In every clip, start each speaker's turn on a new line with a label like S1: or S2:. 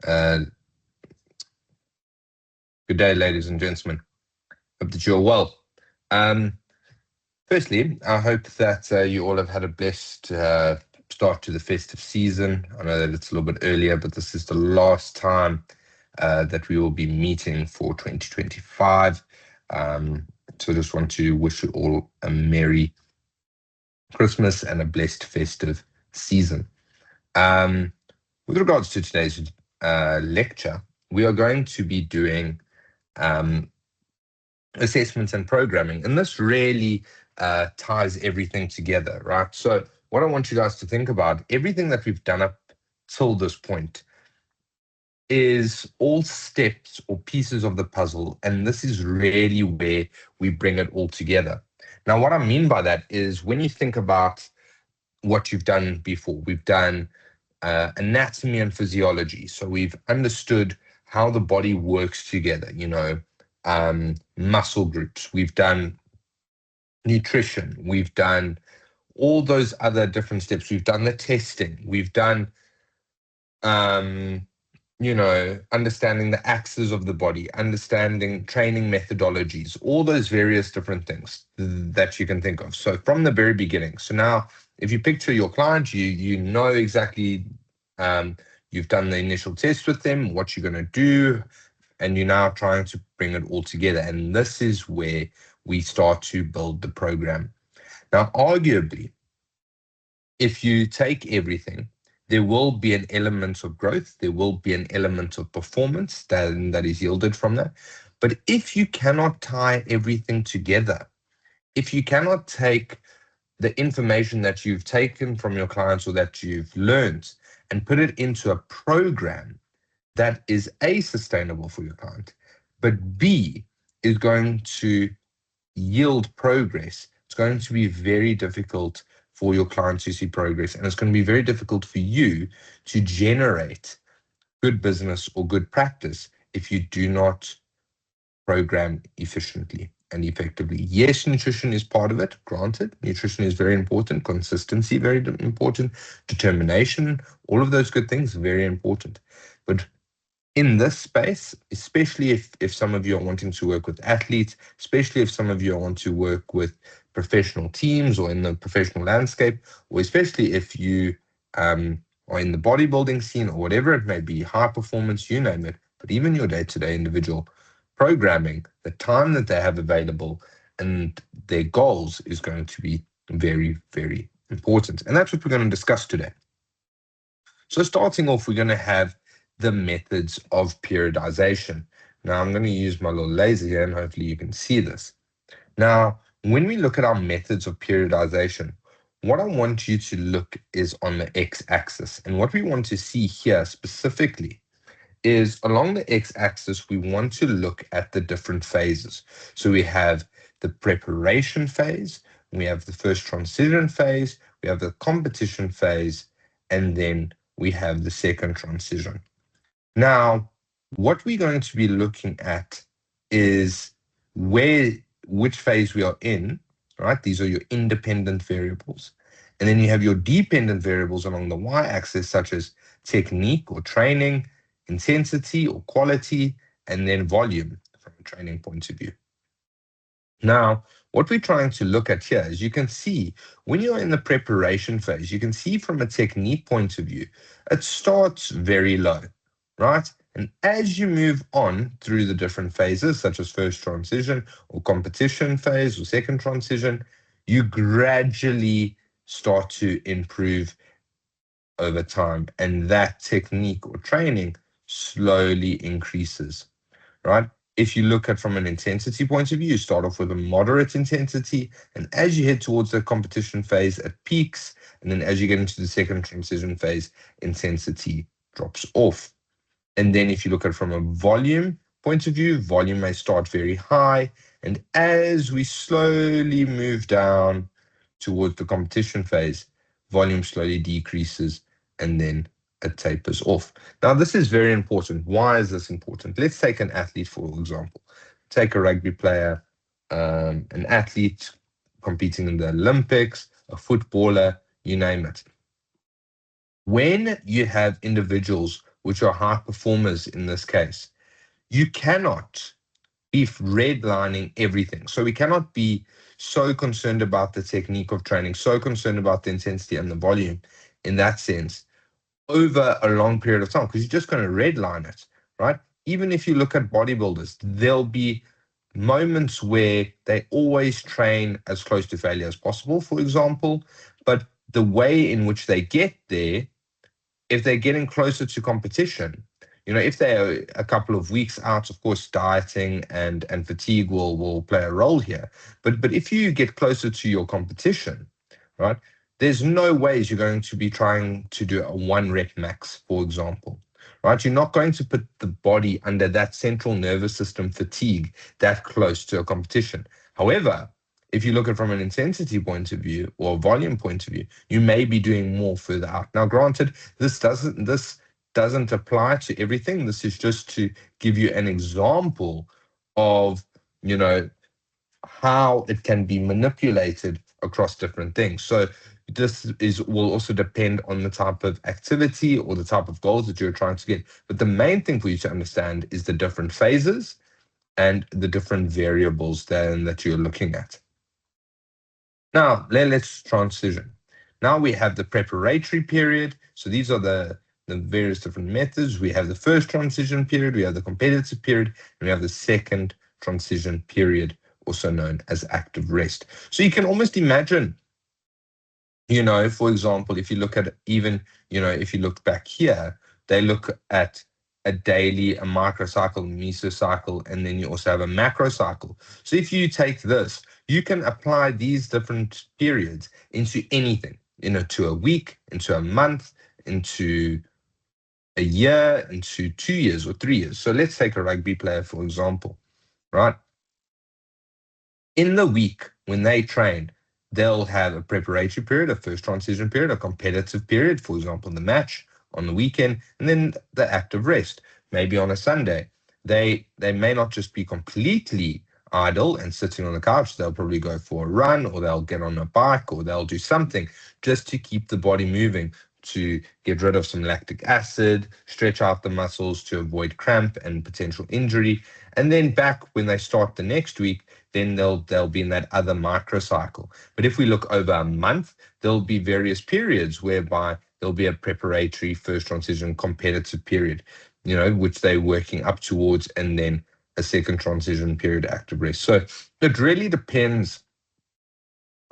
S1: Uh, Good day, ladies and gentlemen. Hope that you're well. Firstly, I hope that you all have had a blessed start to the festive season. I know that it's a little bit earlier, but this is the last time that we will be meeting for 2025. So I just want to wish you all a Merry Christmas and a blessed festive season. With regards to today's lecture, we are going to be doing assessments and programming, and this really ties everything together, right? So what I want you guys to think about, everything that we've done up till this point is all steps or pieces of the puzzle, and this is really where we bring it all together. Now, what I mean by that is when you think about what you've done before, we've done anatomy and physiology. So we've understood how the body works together, muscle groups. We've done nutrition. We've done all those other different steps. We've done the testing. We've done, understanding the axes of the body, understanding training methodologies, all those various different things that you can think of. So from the very beginning. So now, if you picture your client, you know exactly, you've done the initial test with them, what you're going to do, and you're now trying to bring it all together. And this is where we start to build the program. Now, arguably, if you take everything, there will be an element of growth, there will be an element of performance that is yielded from that. But if you cannot tie everything together, if you cannot take the information that you've taken from your clients or that you've learned and put it into a program that is A, sustainable for your client, but B, is going to yield progress, it's going to be very difficult for your client to see progress. And it's going to be very difficult for you to generate good business or good practice if you do not program efficiently and effectively. Yes, nutrition is part of it, granted. Nutrition is very important. Consistency, very important. Determination, all of those good things, very important. But in this space, especially if some of you are wanting to work with athletes, especially if some of you want to work with professional teams or in the professional landscape, or especially if you are in the bodybuilding scene or whatever it may be, high performance, you name it, but even your day-to-day individual programming, the time that they have available and their goals is going to be very, very important. And that's what we're going to discuss today. So starting off, we're going to have the methods of periodization. Now, I'm going to use my little laser here, and hopefully you can see this. Now, when we look at our methods of periodization, what I want you to look is on the x-axis. And what we want to see here specifically is along the x-axis, we want to look at the different phases. So we have the preparation phase, we have the first transition phase, we have the competition phase, and then we have the second transition. Now, what we're going to be looking at is which phase we are in, right? These are your independent variables. And then you have your dependent variables along the y-axis, such as technique or training, intensity or quality, and then volume from a training point of view. Now, what we're trying to look at here is you can see when you're in the preparation phase, you can see from a technique point of view, it starts very low, right? And as you move on through the different phases, such as first transition or competition phase or second transition, you gradually start to improve over time. And that technique or training slowly increases, right? If you look at from an intensity point of view, you start off with a moderate intensity, and as you head towards the competition phase, it peaks, and then as you get into the second transition phase, intensity drops off. And then if you look at it from a volume point of view, volume may start very high, and as we slowly move down towards the competition phase, volume slowly decreases, and then it tapers off. Now, this is very important. Why is this important? Let's take an athlete, for example. Take a rugby player, an athlete competing in the Olympics, a footballer, you name it. When you have individuals which are high performers in this case, you cannot be redlining everything. So we cannot be so concerned about the technique of training, so concerned about the intensity and the volume in that sense over a long period of time, because you're just going to redline it, right? Even if you look at bodybuilders, there'll be moments where they always train as close to failure as possible, for example, but the way in which they get there, if they're getting closer to competition, if they're a couple of weeks out, of course, dieting and fatigue will play a role here. But if you get closer to your competition, right, there's no ways you're going to be trying to do a 1 rep max, for example, right? You're not going to put the body under that central nervous system fatigue that close to a competition. However, if you look at it from an intensity point of view or a volume point of view, you may be doing more further out. Now, granted, this doesn't apply to everything. This is just to give you an example of, how it can be manipulated across different things. So will also depend on the type of activity or the type of goals that you're trying to get. But the main thing for you to understand is the different phases and the different variables that you're looking at. Now, let's transition. Now we have the preparatory period. So these are the various different methods. We have the first transition period, we have the competitive period, and we have the second transition period, also known as active rest. So you can almost imagine, for example, if you look at even, if you look back here, they look at a daily, a microcycle, mesocycle, and then you also have a macrocycle. So if you take this, you can apply these different periods into anything, to a week, into a month, into a year, into 2 years or 3 years. So let's take a rugby player, for example, right? In the week when they train, they'll have a preparatory period, a first transition period, a competitive period, for example, the match on the weekend, and then the active rest, maybe on a Sunday. They may not just be completely idle and sitting on the couch. They'll probably go for a run, or they'll get on a bike, or they'll do something just to keep the body moving, to get rid of some lactic acid, stretch out the muscles to avoid cramp and potential injury. And then back when they start the next week, then they'll be in that other microcycle. But if we look over a month, there'll be various periods whereby there'll be a preparatory, first transition, competitive period, which they're working up towards, and then a second transition period, active rest. So it really depends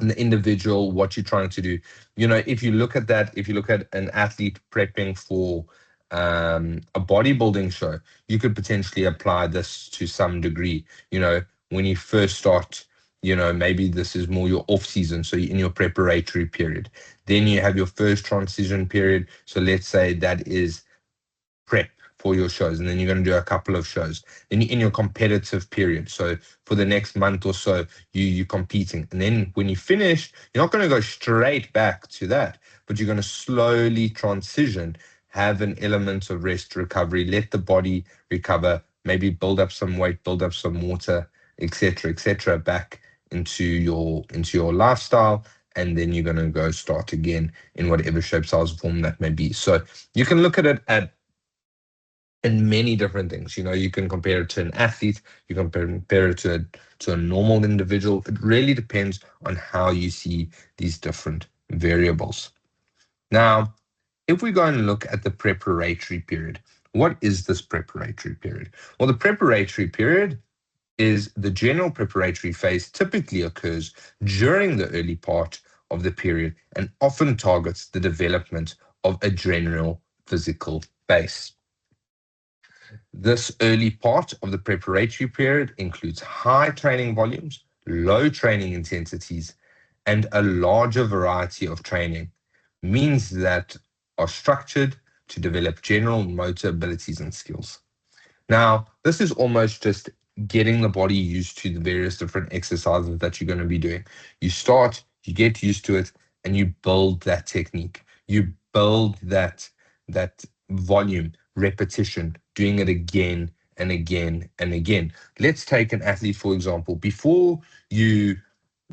S1: on the individual, what you're trying to do. If you look at an athlete prepping for a bodybuilding show, you could potentially apply this to some degree. When you first start, maybe this is more your off season. So in your preparatory period, then you have your first transition period. So let's say that is prep for your shows, and then you're going to do a couple of shows. Then you're in your competitive period. So for the next month or so, you're competing. And then when you finish, you're not going to go straight back to that, but you're going to slowly transition, have an element of rest, recovery, let the body recover, maybe build up some weight, build up some water, etc., back into your lifestyle. And then you're going to go start again in whatever shape, size, or form that may be. So you can look at it in many different things. You can compare it to an athlete, you can compare it to a normal individual. It really depends on how you see these different variables. Now, if we go and look at the preparatory period, what is this preparatory period? Well, the preparatory period is the general preparatory phase, typically occurs during the early part of the period and often targets the development of a general physical base. This early part of the preparatory period includes high training volumes, low training intensities, and a larger variety of training, means that are structured to develop general motor abilities and skills. Now, this is almost just getting the body used to the various different exercises that you're going to be doing. You start, you get used to it, and you build that technique. You build that volume, repetition, doing it again and again and again. Let's take an athlete, for example.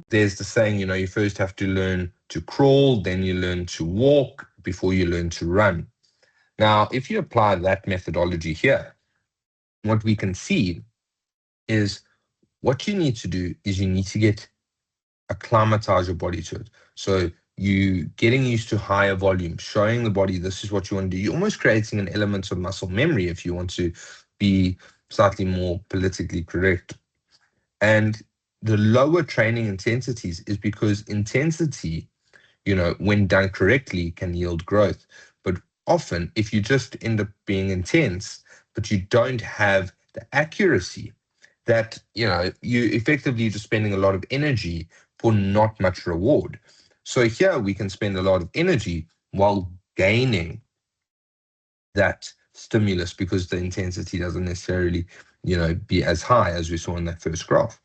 S1: There's the saying, you first have to learn to crawl, then you learn to walk before you learn to run. Now, if you apply that methodology here, what we can see is what you need to do is you need to get acclimatize your body to it. So you getting used to higher volume, showing the body this is what you want to do. You're almost creating an element of muscle memory if you want to be slightly more politically correct. And the lower training intensities is because intensity, when done correctly, can yield growth. But often, if you just end up being intense, but you don't have the accuracy, that you effectively just spending a lot of energy for not much reward. So here we can spend a lot of energy while gaining that stimulus because the intensity doesn't necessarily be as high as we saw in that first graph.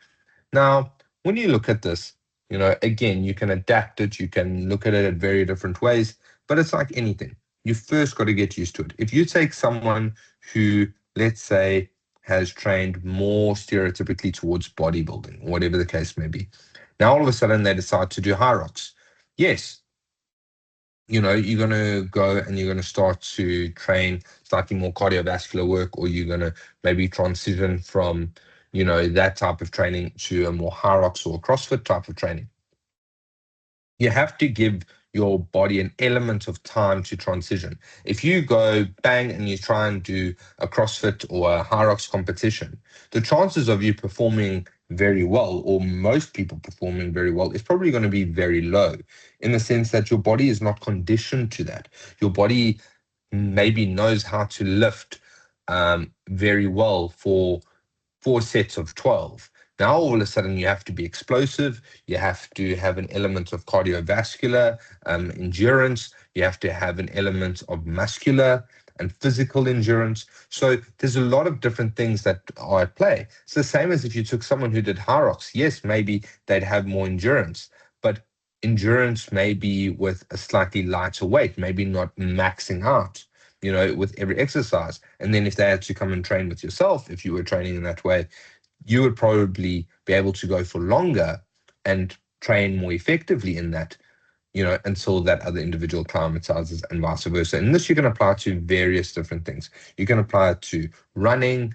S1: Now, when you look at this, again, you can adapt it, you can look at it at very different ways, but it's like anything. You first got to get used to it. If you take someone who, let's say, has trained more stereotypically towards bodybuilding, whatever the case may be, now all of a sudden they decide to do high rocks. Yes, you're going to go and you're going to start to train slightly more cardiovascular work, or you're going to maybe transition from, that type of training to a more high rocks or CrossFit type of training. You have to give your body an element of time to transition. If you go bang and you try and do a CrossFit or a high rocks competition, the chances of you performing very well, or most people performing very well, is probably going to be very low, in the sense that your body is not conditioned to that. Your body maybe knows how to lift very well for 4 sets of 12. Now, all of a sudden, you have to be explosive. You have to have an element of cardiovascular endurance. You have to have an element of muscular and physical endurance. So there's a lot of different things that are at play. It's the same as if you took someone who did high rocks. Yes, maybe they'd have more endurance, but endurance may be with a slightly lighter weight, maybe not maxing out, with every exercise. And then if they had to come and train with yourself, if you were training in that way, you would probably be able to go for longer and train more effectively in that, until that other individual climatizes, and vice versa. And this you can apply to various different things. You can apply it to running.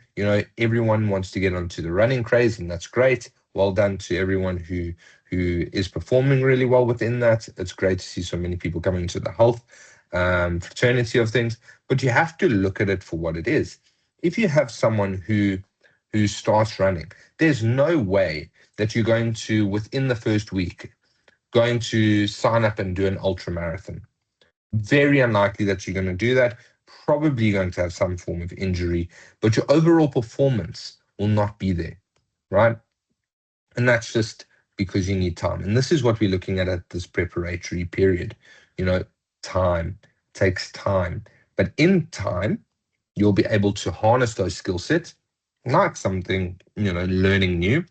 S1: Everyone wants to get onto the running craze, and that's great. Well done to everyone who is performing really well within that. It's great to see so many people coming into the health fraternity of things, but you have to look at it for what it is. If you have someone who starts running, there's no way that you're going to, within the first week, going to sign up and do an ultra marathon. Very unlikely that you're going to do that. Probably going to have some form of injury, but your overall performance will not be there, right? And that's just because you need time. And this is what we're looking at this preparatory period. Time takes time, but in time, you'll be able to harness those skill sets, like something, learning new,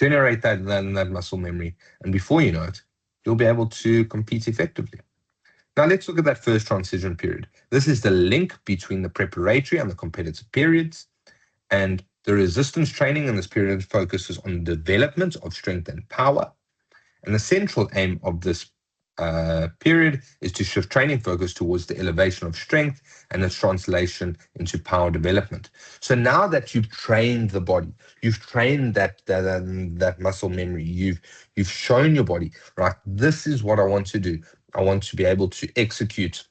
S1: generate that muscle memory, and before you know it, you'll be able to compete effectively. Now let's look at that first transition period. This is the link between the preparatory and the competitive periods, and the resistance training in this period focuses on the development of strength and power. And the central aim of this period is to shift training focus towards the elevation of strength and its translation into power development. So now that you've trained the body, you've trained that muscle memory, you've shown your body, right, this is what I want to do. I want to be able to execute,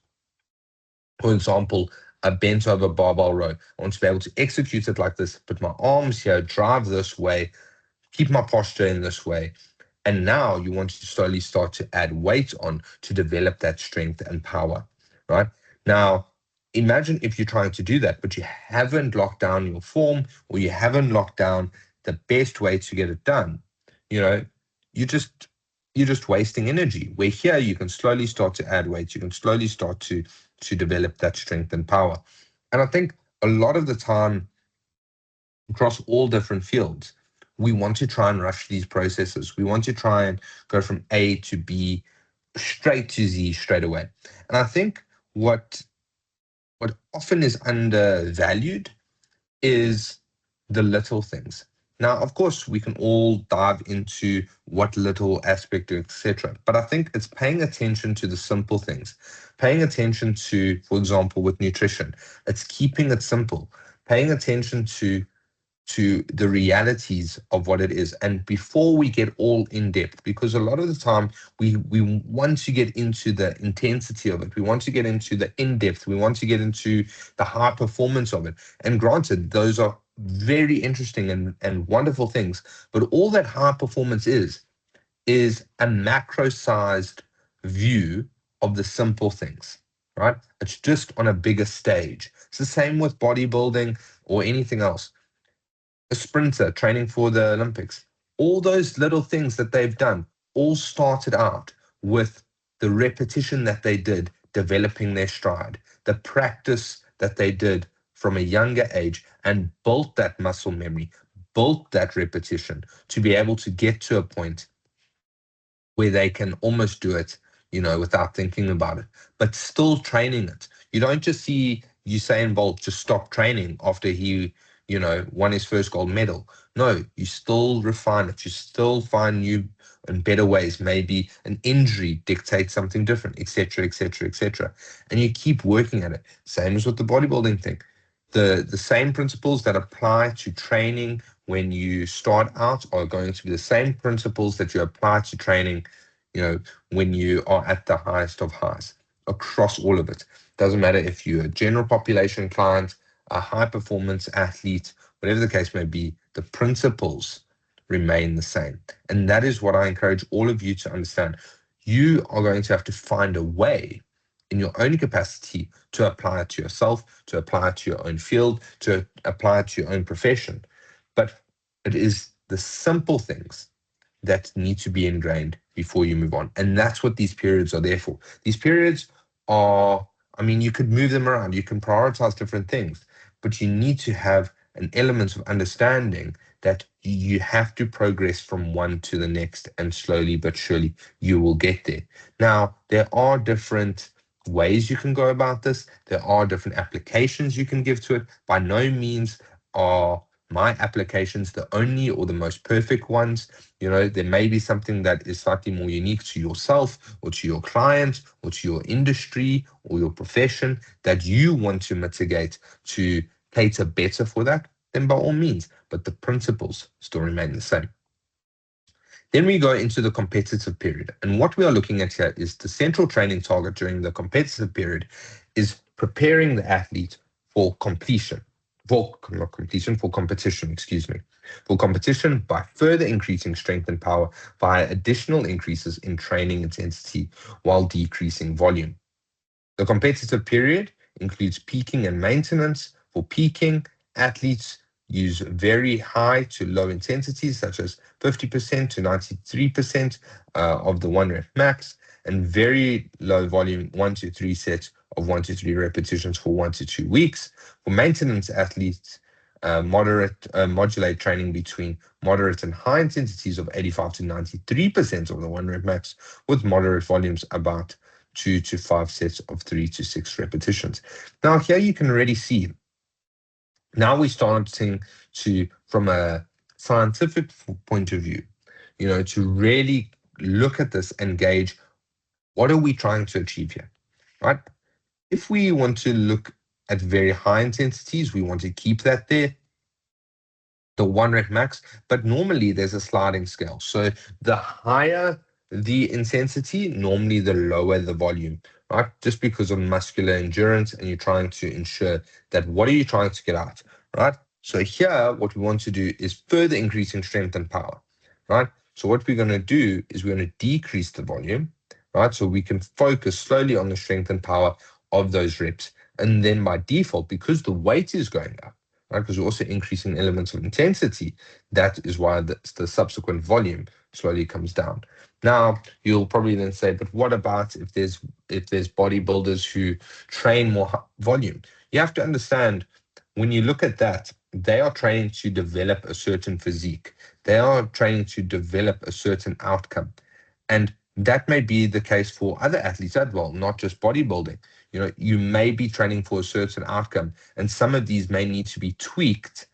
S1: for example, a bent over barbell row. I want to be able to execute it like this, put my arms here, drive this way, keep my posture in this way. And now you want to slowly start to add weight on to develop that strength and power, right? Now, imagine if you're trying to do that, but you haven't locked down your form, or you haven't locked down the best way to get it done. You're just wasting energy. Where here you can slowly start to add weight, you can slowly start to develop that strength and power. And I think a lot of the time, across all different fields, we want to try and rush these processes. We want to try and go from A to B straight to Z straight away. And I think what often is undervalued is the little things. Now, of course, we can all dive into what little aspect, etc. But I think it's paying attention to the simple things, paying attention to, for example, with nutrition, it's keeping it simple, paying attention to the realities of what it is. And before we get all in depth, because a lot of the time we want to get into the intensity of it, we want to get into the in depth, we want to get into the high performance of it. And granted, those are very interesting and wonderful things, but all that high performance is a macro sized view of the simple things, right? It's just on a bigger stage. It's the same with bodybuilding or anything else, a sprinter training for the Olympics. All those little things that they've done all started out with the repetition that they did developing their stride, the practice that they did from a younger age and built that muscle memory, built that repetition to be able to get to a point where they can almost do it, without thinking about it, but still training it. You don't just see Usain Bolt just stop training after he, won his first gold medal. No, you still refine it. You still find new and better ways. Maybe an injury dictates something different, etc., etc., etc. And you keep working at it. Same as with the bodybuilding thing. The same principles that apply to training when you start out are going to be the same principles that you apply to training, when you are at the highest of highs across all of it. Doesn't matter if you're a general population client, a high performance athlete, whatever the case may be, the principles remain the same. And that is what I encourage all of you to understand. You are going to have to find a way in your own capacity to apply it to yourself, to apply it to your own field, to apply it to your own profession. But it is the simple things that need to be ingrained before you move on. And that's what these periods are there for. These periods are, you could move them around, you can prioritize different things, but you need to have an element of understanding that you have to progress from one to the next, and slowly but surely you will get there. Now, there are different ways you can go about this. There are different applications you can give to it. By no means are my applications the only or the most perfect ones. There may be something that is slightly more unique to yourself or to your client or to your industry or your profession that you want to mitigate to cater better for that, then by all means, but the principles still remain the same. Then we go into the competitive period. And what we are looking at here is the central training target during the competitive period is preparing the athlete for completion, not completion, for competition, for competition by further increasing strength and power via additional increases in training intensity while decreasing volume. The competitive period includes peaking and maintenance. For peaking, athletes use very high to low intensities, such as 50% to 93% of the 1 rep max, and very low volume 1 to 3 sets of 1 to 3 repetitions for 1 to 2 weeks. For maintenance athletes, modulate training between moderate and high intensities of 85 to 93% of the 1 rep max, with moderate volumes about 2 to 5 sets of 3 to 6 repetitions. Now, here you can already see, now we're starting to, from a scientific point of view, to really look at this and gauge what are we trying to achieve here, right? If we want to look at very high intensities, we want to keep that there, the 1 rep max, but normally there's a sliding scale. So the higher the intensity, normally the lower the volume, right? Just because of muscular endurance, and you're trying to ensure that what are you trying to get out, right? So here, what we want to do is further increasing strength and power, right? So what we're going to do is we're going to decrease the volume, right? So we can focus slowly on the strength and power of those reps. And then by default, because the weight is going up, right, because we're also increasing elements of intensity, that is why the subsequent volume slowly comes down. Now, you'll probably then say, but what about if there's bodybuilders who train more volume? You have to understand, when you look at that, they are training to develop a certain physique. They are training to develop a certain outcome. And that may be the case for other athletes as well, not just bodybuilding. You may be training for a certain outcome, and some of these may need to be tweaked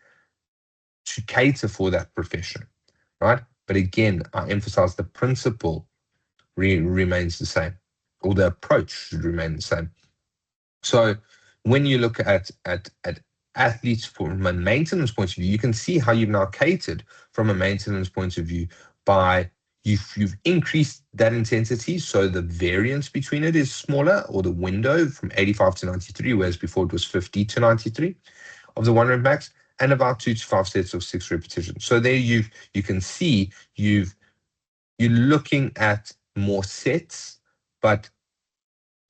S1: to cater for that profession, right? But again, I emphasize the principle remains the same, or the approach should remain the same. So when you look at athletes from a maintenance point of view, you can see how you've now catered from a maintenance point of view by you've increased that intensity, so the variance between it is smaller, or the window from 85 to 93, whereas before it was 50 to 93 of the 1 rep max, and about 2 to 5 sets of 6 repetitions. So there you can see you're looking at more sets, but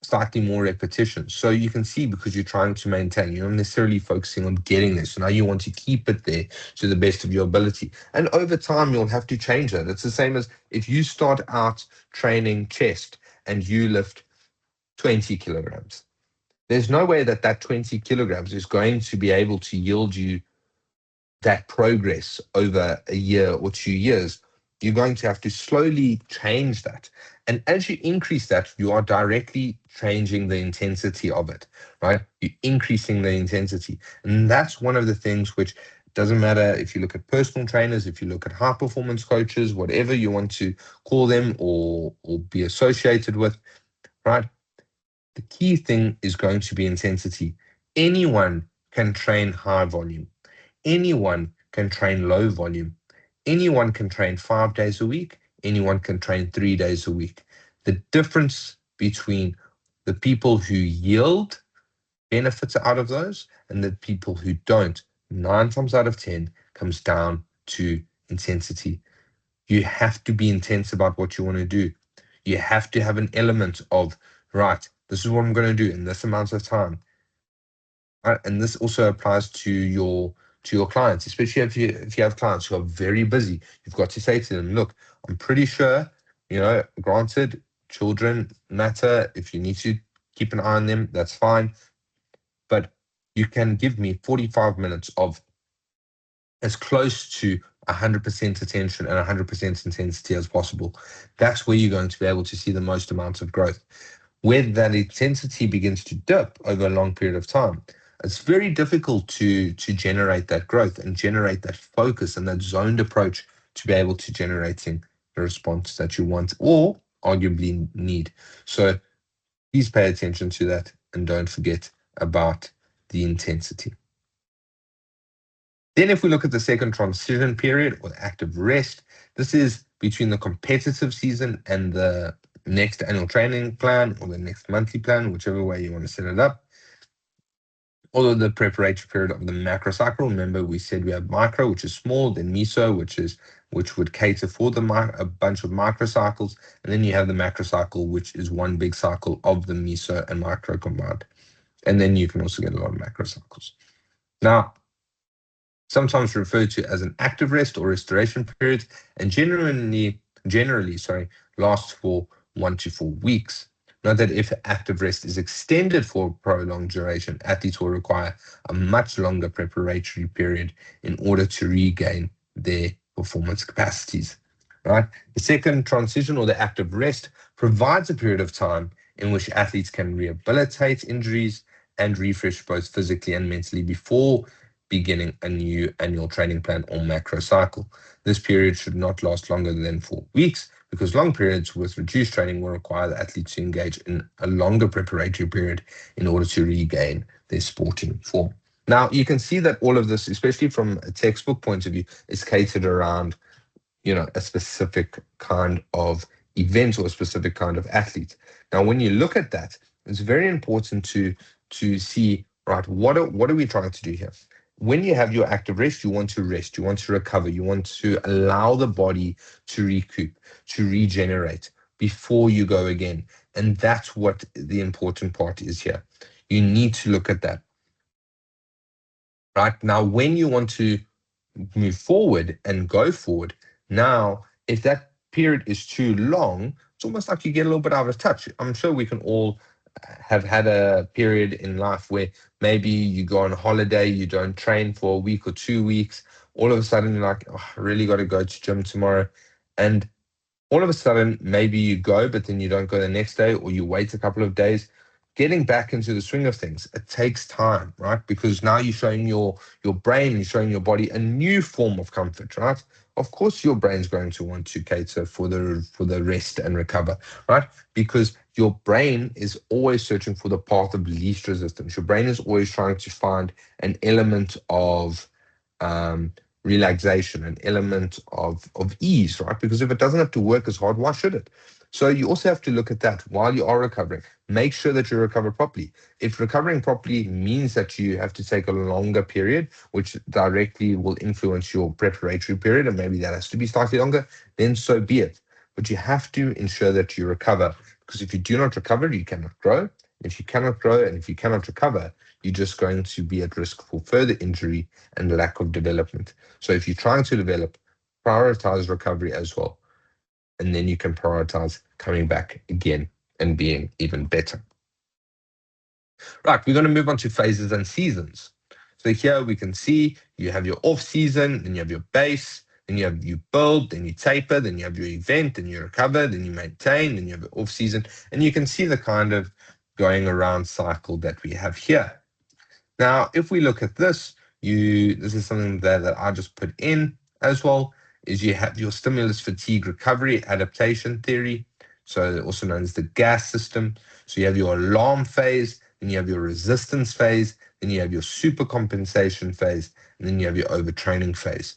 S1: slightly more repetitions. So you can see, because you're trying to maintain, you're not necessarily focusing on getting there. So now you want to keep it there to the best of your ability. And over time, you'll have to change that. It's the same as if you start out training chest and you lift 20 kilograms. There's no way that that 20 kilograms is going to be able to yield you that progress over a year or 2 years. You're going to have to slowly change that. And as you increase that, you are directly changing the intensity of it, right? You're increasing the intensity. And that's one of the things which doesn't matter if you look at personal trainers, if you look at high performance coaches, whatever you want to call them or be associated with, right? The key thing is going to be intensity. Anyone can train high volume. Anyone can train low volume. Anyone can train 5 days a week. Anyone can train 3 days a week. The difference between the people who yield benefits out of those and the people who don't, 9 times out of 10, comes down to intensity. You have to be intense about what you want to do. You have to have an element of, right, this is what I'm going to do in this amount of time. Right? And this also applies to your clients, especially if you have clients who are very busy. You've got to say to them, look, I'm pretty sure, granted, children matter. If you need to keep an eye on them, that's fine. But you can give me 45 minutes of as close to 100% attention and 100% intensity as possible. That's where you're going to be able to see the most amount of growth. Where that intensity begins to dip over a long period of time, it's very difficult to generate that growth and generate that focus and that zoned approach to be able to generating the response that you want or arguably need. So please pay attention to that and don't forget about the intensity. Then if we look at the second transition period or active rest, this is between the competitive season and the next annual training plan or the next monthly plan, whichever way you want to set it up. Although the preparatory period of the macro cycle, remember we said we have micro, which is small, then meso, which would cater for a bunch of microcycles, and then you have the macro cycle, which is one big cycle of the meso and micro combined. And then you can also get a lot of macro cycles. Now, sometimes referred to as an active rest or restoration period, and generally, lasts for 1 to 4 weeks. Note that if active rest is extended for a prolonged duration, athletes will require a much longer preparatory period in order to regain their performance capacities. Right? The second transition or the active rest provides a period of time in which athletes can rehabilitate injuries and refresh both physically and mentally before beginning a new annual training plan or macro cycle. This period should not last longer than 4 weeks because long periods with reduced training will require the athletes to engage in a longer preparatory period in order to regain their sporting form. Now, you can see that all of this, especially from a textbook point of view, is catered around, a specific kind of event or a specific kind of athlete. Now, when you look at that, it's very important to see, right, what are we trying to do here? When you have your active rest, you want to recover, you want to allow the body to recoup, to regenerate before you go again. And that's what the important part is here. You need to look at that. Right now, when you want to move forward and go forward, now, if that period is too long, it's almost like you get a little bit out of touch. I'm sure we can all have had a period in life where maybe you go on holiday, you don't train for a week or 2 weeks. All of a sudden, you're like, oh, I really got to go to gym tomorrow. And all of a sudden, maybe you go, but then you don't go the next day, or you wait a couple of days. getting back into the swing of things, it takes time, right? Because now you're showing your brain, you're showing your body a new form of comfort, right? Of course, your brain's going to want to cater for the rest and recover, right? Because your brain is always searching for the path of least resistance. Your brain is always trying to find an element of um, relaxation, an element of ease, right? Because if it doesn't have to work as hard, why should it? So you also have to look at that while you are recovering. Make sure that you recover properly. If recovering properly means that you have to take a longer period, which directly will influence your preparatory period, and maybe that has to be slightly longer, then so be it. But you have to ensure that you recover, because if you do not recover, you cannot grow. If you cannot grow and if you cannot recover, you're just going to be at risk for further injury and lack of development. So if you're trying to develop, prioritize recovery as well. And then you can prioritize coming back again and being even better. Right, we're going to move on to phases and seasons. So here we can see you have your off season, then you have your base, then you build, then you taper, then you have your event, then you recover, then you maintain, then you have your off season, and you can see the kind of going around cycle that we have here. Now, if we look at this, this is something that I just put in as well, is you have your stimulus fatigue recovery adaptation theory, so also known as the gas system. So you have your alarm phase, then you have your resistance phase, then you have your supercompensation phase, and then you have your overtraining phase.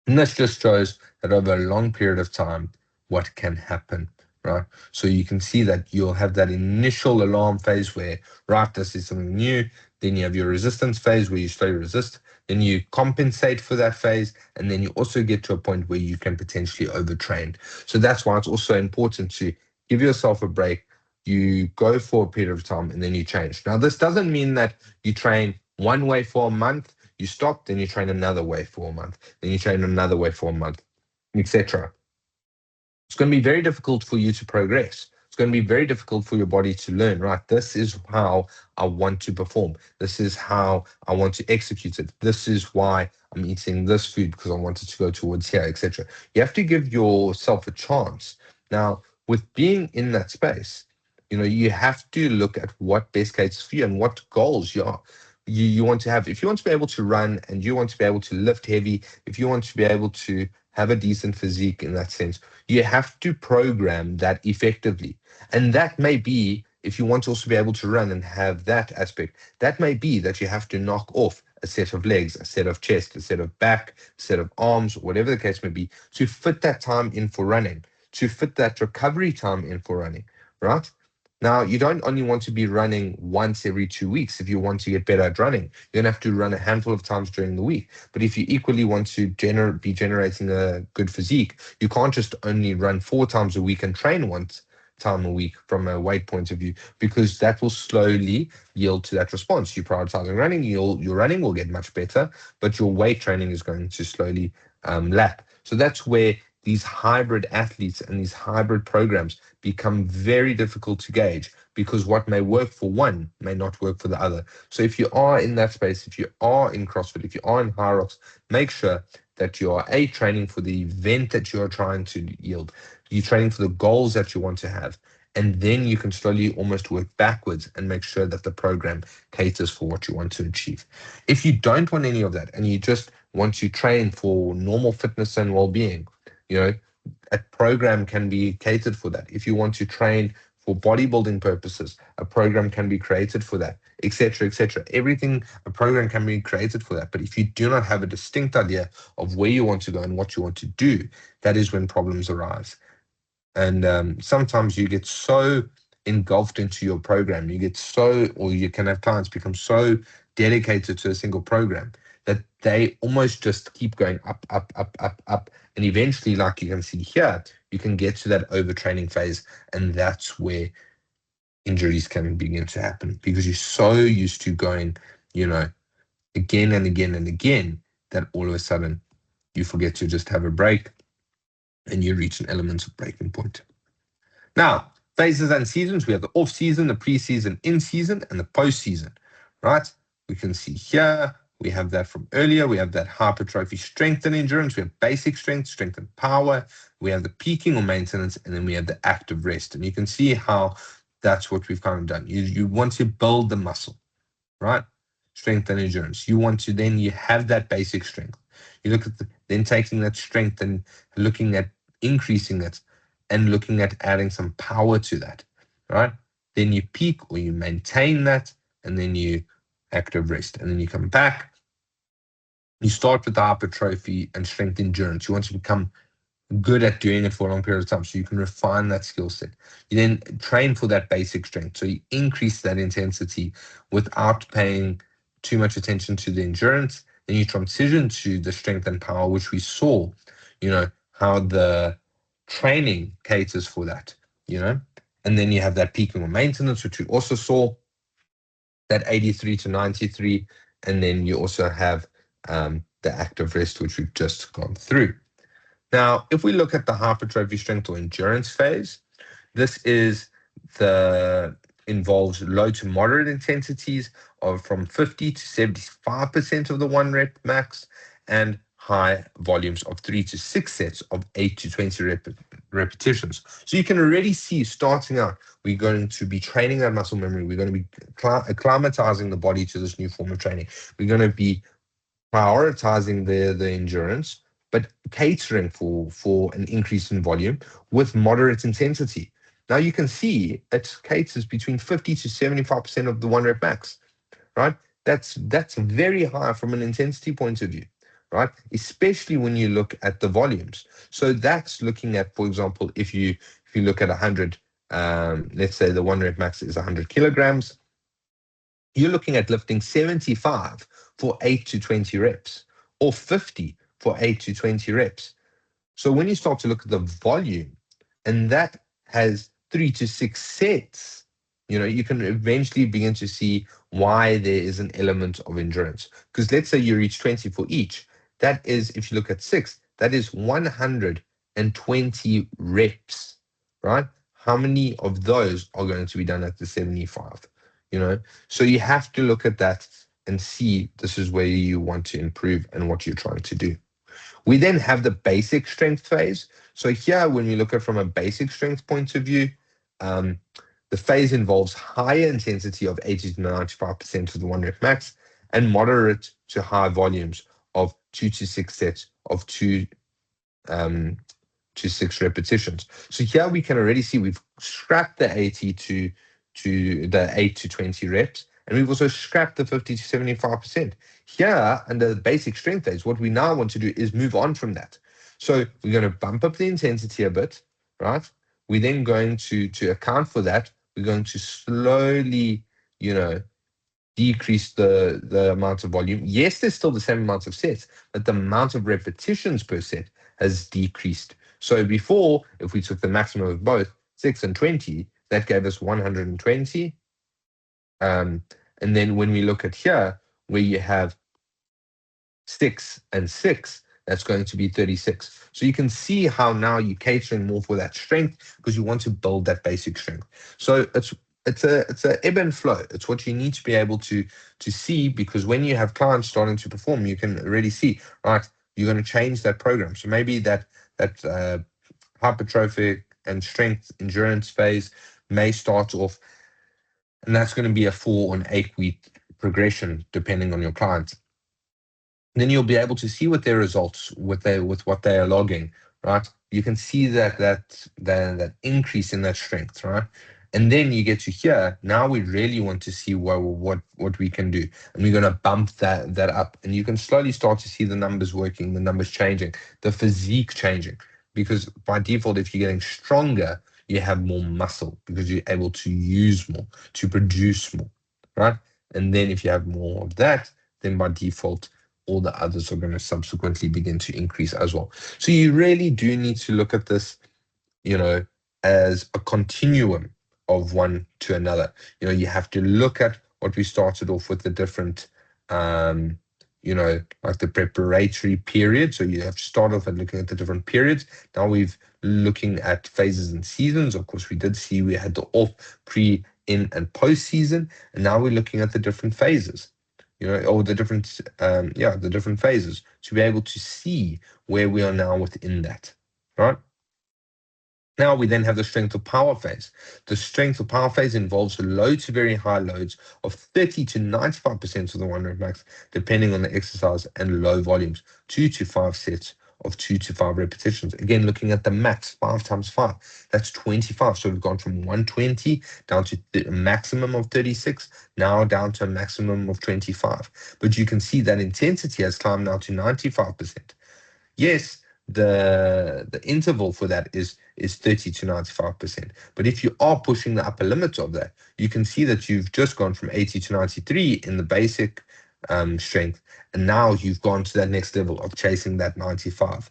S1: And this just shows that over a long period of time, what can happen, right? So you can see that you'll have that initial alarm phase where, right, this is something new. Then you have your resistance phase where you slowly resist. Then you compensate for that phase. And then you also get to a point where you can potentially overtrain. So that's why it's also important to give yourself a break. You go for a period of time and then you change. Now, this doesn't mean that you train one way for a month, you stop, then you train another way for a month, then you train another way for a month, etc. It's going to be very difficult for you to progress. It's going to be very difficult for your body to learn, right? This is how I want to perform. This is how I want to execute it. This is why I'm eating this food, because I wanted to go towards here, etc. You have to give yourself a chance. Now, with being in that space, you have to look at what best caters for you and what goals you want to have. If you want to be able to run and you want to be able to lift heavy, if you want to be able to have a decent physique in that sense, you have to program that effectively. And that may be, if you want to also be able to run and have that aspect, that may be that you have to knock off a set of legs, a set of chest, a set of back, a set of arms, whatever the case may be, to fit that time in for running, to fit that recovery time in for running, right? Now, you don't only want to be running once every 2 weeks. If you want to get better at running, you're going to have to run a handful of times during the week. But if you equally want to be generating a good physique, you can't just only run 4 times a week and train once time a week from a weight point of view, because that will slowly yield to that response. You prioritizing running, your running will get much better, but your weight training is going to slowly lap. So that's where these hybrid athletes and these hybrid programs become very difficult to gauge, because what may work for one may not work for the other. So if you are in that space, if you are in CrossFit, if you are in High Rocks, make sure that you are training for the event that you are trying to yield. You're training for the goals that you want to have. And then you can slowly almost work backwards and make sure that the program caters for what you want to achieve. If you don't want any of that and you just want to train for normal fitness and well-being, a program can be catered for that. If you want to train for bodybuilding purposes, a program can be created for that, etc., etc. Everything, a program can be created for that. But if you do not have a distinct idea of where you want to go and what you want to do, that is when problems arise. And sometimes you get so engulfed into your program, or you can have clients become so dedicated to a single program that they almost just keep going up, up, up, up, up. And eventually, like you can see here, you can get to that overtraining phase. And that's where injuries can begin to happen, because you're so used to going, again and again and again, that all of a sudden you forget to just have a break and you reach an element of breaking point. Now, phases and seasons, we have the off-season, the pre-season, in-season, and the post-season, right? We can see here, we have that from earlier. We have that hypertrophy, strength and endurance. We have basic strength, strength and power. We have the peaking or maintenance, and then we have the active rest. And you can see how that's what we've kind of done. You want to build the muscle, right? Strength and endurance. You want to then you have that basic strength. You look at then taking that strength and looking at increasing it and looking at adding some power to that, right? Then you peak or you maintain that, and then you active rest, and then you come back. You start with the hypertrophy and strength endurance. You want to become good at doing it for a long period of time so you can refine that skill set. You then train for that basic strength. So you increase that intensity without paying too much attention to the endurance. Then you transition to the strength and power, which we saw, how the training caters for that, and then you have that peaking or maintenance, which we also saw, that 83 to 93. And then you also have the active rest, which we've just gone through. Now, if we look at the hypertrophy strength or endurance phase, this involves low to moderate intensities of from 50 to 75% of the 1 rep max, and high volumes of 3 to 6 sets of 8 to 20 repetitions. So you can already see, starting out, we're going to be training that muscle memory. We're going to be acclimatizing the body to this new form of training. We're going to be prioritizing the endurance, but catering for an increase in volume with moderate intensity. Now you can see it caters between 50 to 75% of the 1 rep max, right? That's very high from an intensity point of view, right? Especially when you look at the volumes. So that's looking at, for example, if you look at 100, let's say the 1 rep max is 100 kilograms, you're looking at lifting 75 for 8 to 20 reps, or 50 for 8 to 20 reps. So when you start to look at the volume, and that has 3 to 6 sets, you can eventually begin to see why there is an element of endurance. Because let's say you reach 20 for each. That is, if you look at 6, that is 120 reps, right? How many of those are going to be done at the 75? So you have to look at that and see this is where you want to improve and what you're trying to do. We then have the basic strength phase. So here, when we look at from a basic strength point of view, the phase involves higher intensity of 80 to 95% of the 1 rep max, and moderate to high volumes of 2 to 6 sets of 2 to 6 repetitions. So here we can already see we've scrapped the 80 to the 8 to 20 reps, and we've also scrapped the 50 to 75%. Here, under the basic strength phase, what we now want to do is move on from that. So we're going to bump up the intensity a bit, right? We're then going to account for that. We're going to slowly, decrease the amount of volume. Yes, there's still the same amount of sets, but the amount of repetitions per set has decreased. So before, if we took the maximum of both, 6 and 20, that gave us 120. And then when we look at here, where you have 6 and 6, that's going to be 36. So you can see how now you're catering more for that strength, because you want to build that basic strength. So it's a ebb and flow. It's what you need to be able to see, because when you have clients starting to perform, you can already see, right, you're going to change that program. So maybe that hypertrophic and strength endurance phase may start off, and that's going to be a 4 or an 8-week progression depending on your client. Then you'll be able to see what their results, with what they are logging, right? You can see that increase in that strength, right? And then you get to here. Now we really want to see what we can do, and we're going to bump that up, and you can slowly start to see the numbers working, the numbers changing, the physique changing. Because by default, if you're getting stronger, you have more muscle because you're able to use more, to produce more, right? And then if you have more of that, then by default, all the others are going to subsequently begin to increase as well. So you really do need to look at this, as a continuum of one to another. You have to look at what we started off with, the different, like the preparatory period. So you have to start off at looking at the different periods. Now we've looking at phases and seasons. Of course, we did see we had the off, pre, in, and post season, and now we're looking at the different phases. Or the different phases, to be able to see where we are now within that, right? Now we then have the strength of power phase. The strength of power phase involves low to very high loads of 30 to 95% of the 1 rep max, depending on the exercise, and low volumes, 2 to 5 sets of 2 to 5 repetitions. Again, looking at the max, 5 times 5, that's 25. So we've gone from 120 down to a maximum of 36, now down to a maximum of 25. But you can see that intensity has climbed now to 95%. Yes, the interval for that is 30 to 95%. But if you are pushing the upper limits of that, you can see that you've just gone from 80 to 93 in the basic strength, and now you've gone to that next level of chasing that 95,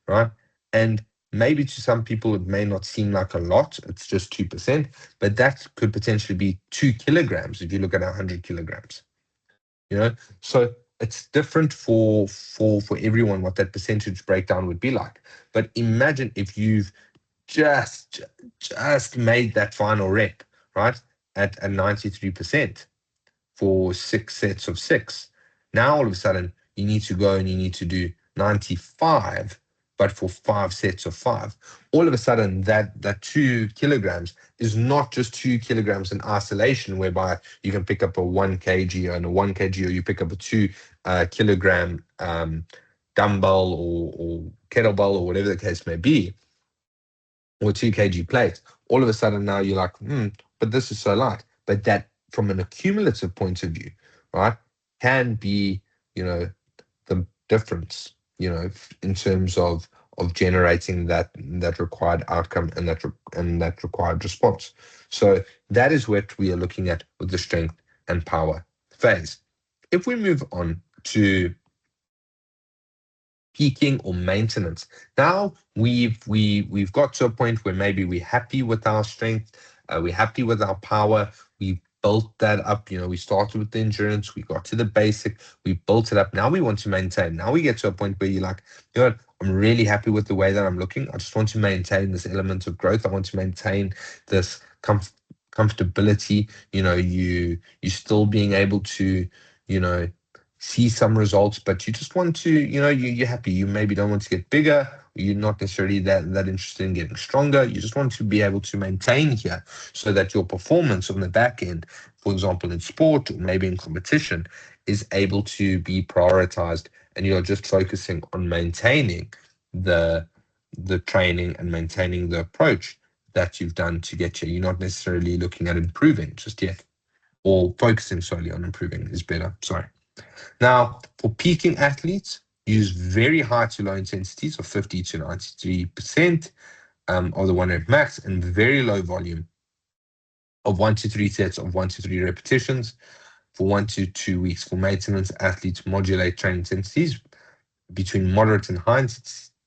S1: right? And maybe to some people it may not seem like a lot, it's just 2%, but that could potentially be 2 kilograms if you look at 100 kilograms. So it's different for everyone what that percentage breakdown would be like. But imagine if you've just made that final rep, right, at a 93% for 6 sets of 6. Now all of a sudden you need to go and you need to do 95, but for 5 sets of 5. All of a sudden that 2 kilograms is not just 2 kilograms in isolation, whereby you can pick up a 1 kg and a 1 kg, or you pick up a 2 kilogram dumbbell or kettlebell or whatever the case may be, or 2 kg plate. All of a sudden now you're like, but this is so light. But that, from an accumulative point of view, right, can be, the difference, in terms of generating that required outcome and that required response. So that is what we are looking at with the strength and power phase. If we move on to peaking or maintenance, now we've got to a point where maybe we're happy with our strength, we're happy with our power, we built that up. We started with the endurance, we got to the basic, we built it up. Now we want to maintain. Now we get to a point where you're like, I'm really happy with the way that I'm looking. I just want to maintain this element of growth. I want to maintain this comfortability. You still being able to, see some results, but you just want to, you're happy. You maybe don't want to get bigger. You're not necessarily that interested in getting stronger. You just want to be able to maintain here, so that your performance on the back end, for example, in sport or maybe in competition, is able to be prioritized, and you're just focusing on maintaining the training and maintaining the approach that you've done to get here. You're not necessarily looking at improving just yet, or focusing solely on improving is better. Sorry. Now, for peaking athletes, use very high to low intensities of 50 to 93% of the 1 rep max, and very low volume of 1 to 3 sets of 1 to 3 repetitions for 1 to 2 weeks. For maintenance, athletes modulate training intensities between moderate and high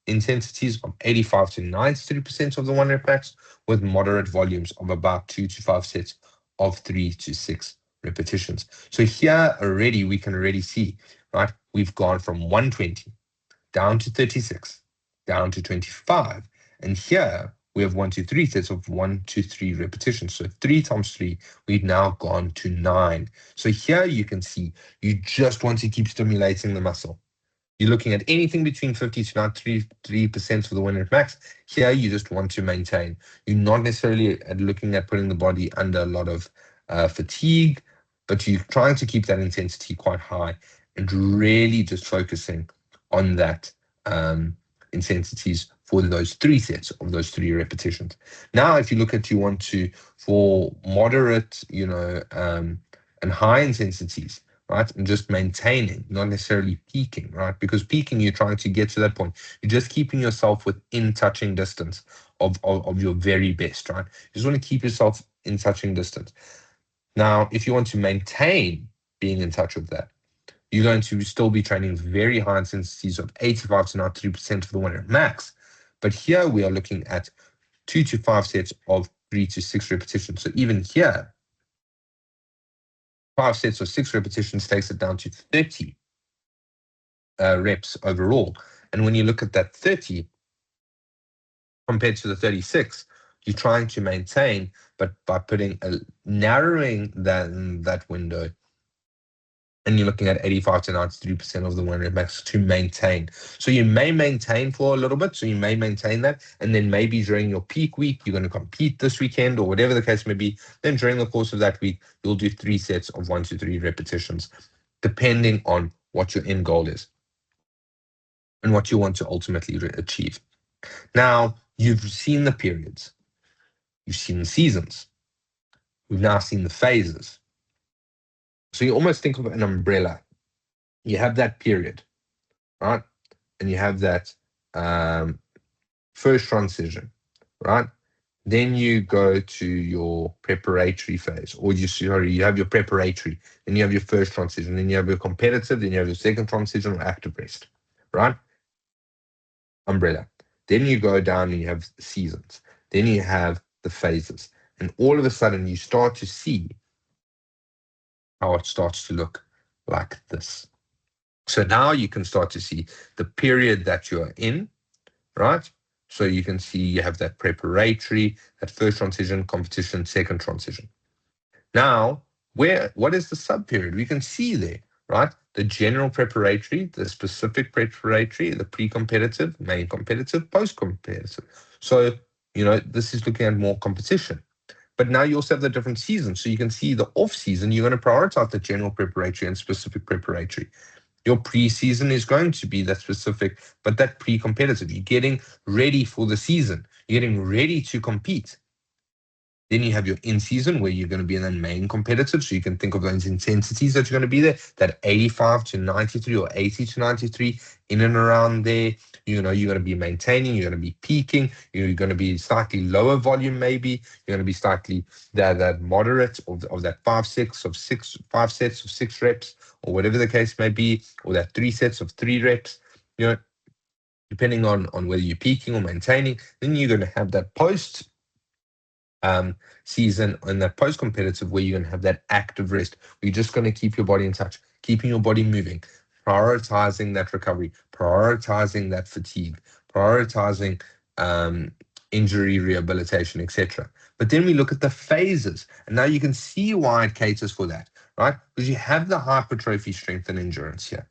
S1: intensities of 85 to 93% of the 1 rep max, with moderate volumes of about 2 to 5 sets of 3 to 6 repetitions. So here already we can already see, right, we've gone from 120 down to 36, down to 25, and here we have 1 to 3 sets of 1 to 3 repetitions. So 3 times 3, we've now gone to 9. So here you can see you just want to keep stimulating the muscle. You're looking at anything between 50 to 93% for the 1 rep max. Here you just want to maintain. You're not necessarily looking at putting the body under a lot of fatigue, but you're trying to keep that intensity quite high and really just focusing on that intensities for those 3 sets of those 3 repetitions. Now, if you look at, you want to, for moderate, and high intensities, right, and just maintaining, not necessarily peaking, right? Because peaking, you're trying to get to that point. You're just keeping yourself within touching distance of your very best, right? You just want to keep yourself in touching distance. Now, if you want to maintain being in touch with that, you're going to still be training very high intensities of 85 to 93% of the 1 rep max. But here we are looking at 2 to 5 sets of 3 to 6 repetitions. So even here, 5 sets of 6 repetitions takes it down to 30 reps overall. And when you look at that 30 compared to the 36, you're trying to maintain, but by narrowing that window and you're looking at 85 to 93% of the 1 rep max to maintain. So you may maintain for a little bit, so you may maintain that, and then maybe during your peak week, you're going to compete this weekend or whatever the case may be. Then during the course of that week, you'll do 3 sets of 1 to 3 repetitions, depending on what your end goal is and what you want to ultimately achieve. Now, you've seen the periods, you've seen the seasons, we've now seen the phases. So you almost think of an umbrella. You have that period, right? And you have that first transition, right? Then you go to your preparatory phase, or you have your preparatory, then you have your first transition, then you have your competitive, then you have your second transition or active rest, right? Umbrella. Then you go down and you have seasons. Then you have the phases. And all of a sudden you start to see how it starts to look like this. So now you can start to see the period that you're in, right? So you can see you have that preparatory, that first transition, competition, second transition. Now, what is the sub period? We can see there, right? The general preparatory, the specific preparatory, the pre-competitive, main competitive, post-competitive. So, this is looking at more competition. But now you also have the different seasons. So you can see the off season, you're going to prioritize the general preparatory and specific preparatory. Your preseason is going to be that specific, but that pre-competitive. You're getting ready for the season. You're getting ready to compete. Then you have your in-season where you're going to be in the main competitive. So you can think of those intensities that you're going to be there, that 85 to 93 or 80 to 93, in and around there. You're going to be maintaining, you're going to be peaking, you're going to be slightly lower volume maybe, you're going to be slightly that moderate of that 5 sets of 6 reps, or whatever the case may be, or that 3 sets of 3 reps, depending on whether you're peaking or maintaining. Then you're going to have that post season and that post-competitive where you're going to have that active rest. You're just going to keep your body in touch, keeping your body moving, prioritizing that recovery, prioritizing that fatigue, prioritizing injury rehabilitation, etc. But then we look at the phases, and now you can see why it caters for that, right? Because you have the hypertrophy, strength, and endurance here.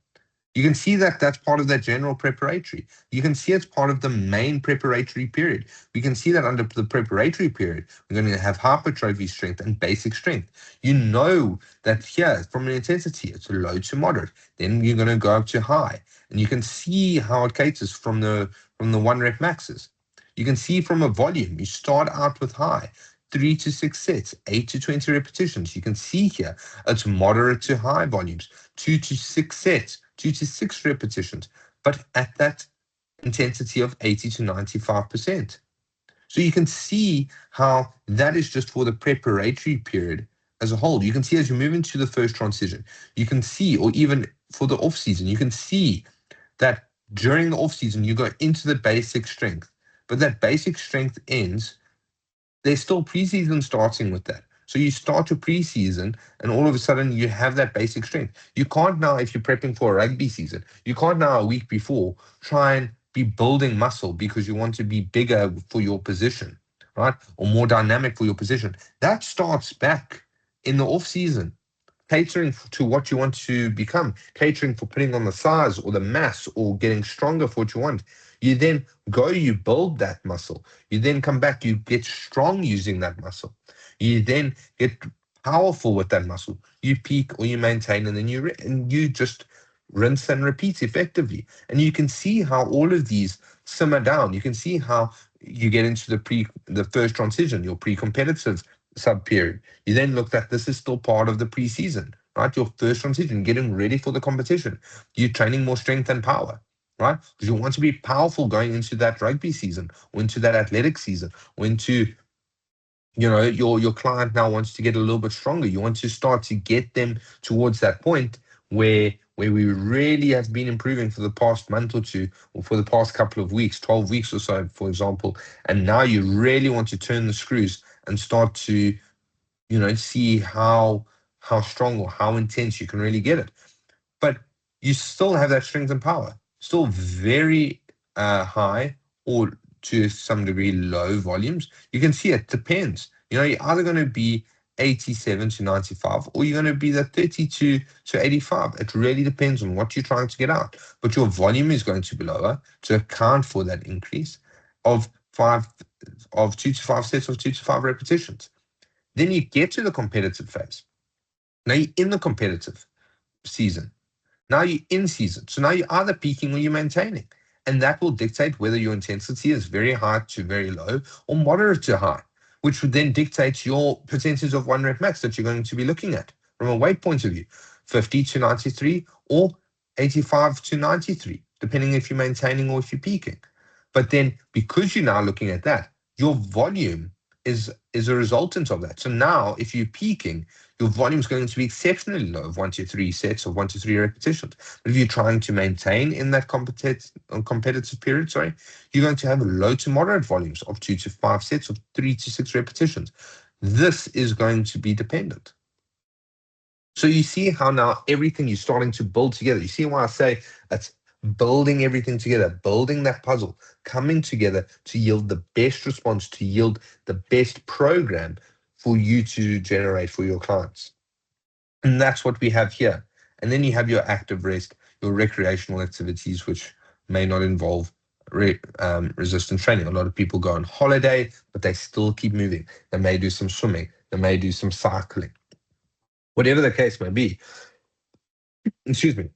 S1: You can see that that's part of that general preparatory. You can see it's part of the main preparatory period. We can see that under the preparatory period, we're going to have hypertrophy strength and basic strength. You know that here, from an intensity, it's low to moderate. Then you're going to go up to high. And you can see how it caters from the 1 rep maxes. You can see from a volume, you start out with high, 3 to 6 sets, 8 to 20 repetitions. You can see here, it's moderate to high volumes, 2 to 6 sets, 2 to 6 repetitions, but at that intensity of 80 to 95%. So you can see how that is just for the preparatory period as a whole. You can see as you move into the first transition, you can see, or even for the off season, you can see that during the off season, you go into the basic strength, but that basic strength ends. There's still preseason starting with that. So you start your preseason and all of a sudden you have that basic strength. You can't now, if you're prepping for a rugby season, you can't now a week before try and be building muscle because you want to be bigger for your position, right? Or more dynamic for your position. That starts back in the off season, catering to what you want to become, catering for putting on the size or the mass or getting stronger for what you want. You then go, you build that muscle. You then come back, you get strong using that muscle. You then get powerful with that muscle. You peak or you maintain, and then you just rinse and repeat effectively. And you can see how all of these simmer down. You can see how you get into the first transition, your pre-competitive sub period. You then looked at this is still part of the preseason, right? Your first transition, getting ready for the competition. You're training more strength and power, right? Because you want to be powerful going into that rugby season or into that athletic season or into, your client now wants to get a little bit stronger. You want to start to get them towards that point where we really have been improving for the past month or two, or for the past couple of weeks, 12 weeks or so, for example. And now you really want to turn the screws and start to, see how strong or how intense you can really get it. But you still have that strength and power, still very high or to some degree low volumes. You can see it depends. You're either going to be 87 to 95, or you're going to be the 32 to 85. It really depends on what you're trying to get out. But your volume is going to be lower to account for that increase of 2 to 5 sets of 2 to 5 repetitions. Then you get to the competitive phase. Now you're in the competitive season. Now you're in season. So now you're either peaking or you're maintaining. And that will dictate whether your intensity is very high to very low or moderate to high, which would then dictate your percentage of 1 rep max that you're going to be looking at from a weight point of view, 50 to 93 or 85 to 93, depending if you're maintaining or if you're peaking. But then because you're now looking at that, your volume is a resultant of that. So now if you're peaking, your volume is going to be exceptionally low of 1 to 3 sets of 1 to 3 repetitions. But if you're trying to maintain in that competitive period, you're going to have low to moderate volumes of 2 to 5 sets of 3 to 6 repetitions. This is going to be dependent. So you see how now everything is starting to build together. You see why I say it's building everything together, building that puzzle, coming together to yield the best response, to yield the best program for you to generate for your clients. And that's what we have here. And then you have your active rest, your recreational activities, which may not involve resistance training. A lot of people go on holiday, but they still keep moving. They may do some swimming. They may do some cycling. Whatever the case may be. Excuse me.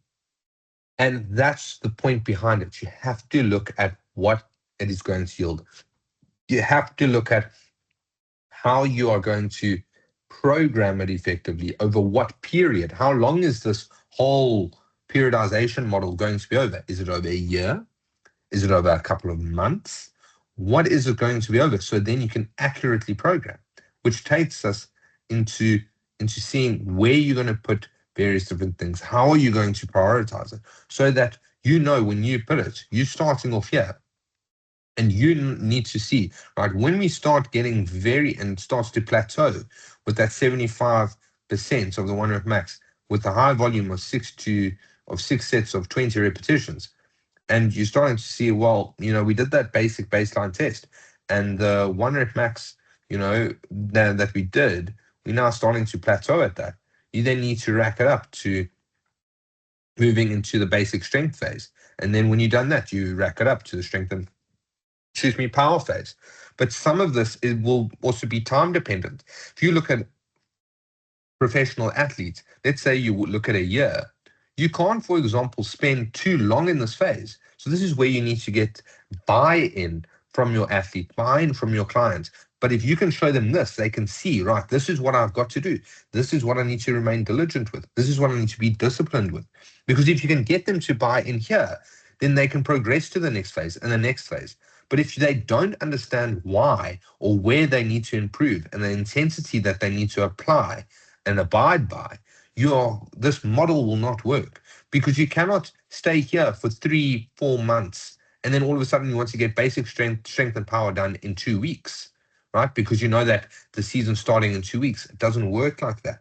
S1: And that's the point behind it. You have to look at what it is going to yield. You have to look at how you are going to program it effectively, over what period. How long is this whole periodization model going to be over? Is it over a year? Is it over a couple of months? What is it going to be over? So then you can accurately program, which takes us into seeing where you're going to put various different things. How are you going to prioritize it so that you know when you put it, you're starting off here. And you need to see, right, when we start getting and starts to plateau with that 75% of the 1 rep max with the high volume of 6 sets of 20 repetitions, and you're starting to see, well, we did that basic baseline test, and the 1 rep max, that we did, we're now starting to plateau at that. You then need to rack it up to moving into the basic strength phase. And then when you've done that, you rack it up to the strength and power phase. But some of this will also be time dependent. If you look at professional athletes, let's say you look at a year, you can't, for example, spend too long in this phase. So this is where you need to get buy-in from your athlete, buy-in from your clients. But if you can show them this, they can see, right, this is what I've got to do. This is what I need to remain diligent with. This is what I need to be disciplined with. Because if you can get them to buy in here, then they can progress to the next phase and the next phase. But if they don't understand why or where they need to improve and the intensity that they need to apply and abide by, this model will not work, because you cannot stay here for 3-4 months and then all of a sudden you want to get basic strength and power done in 2 weeks, right? Because you know that the season's starting in 2 weeks. It doesn't work like that.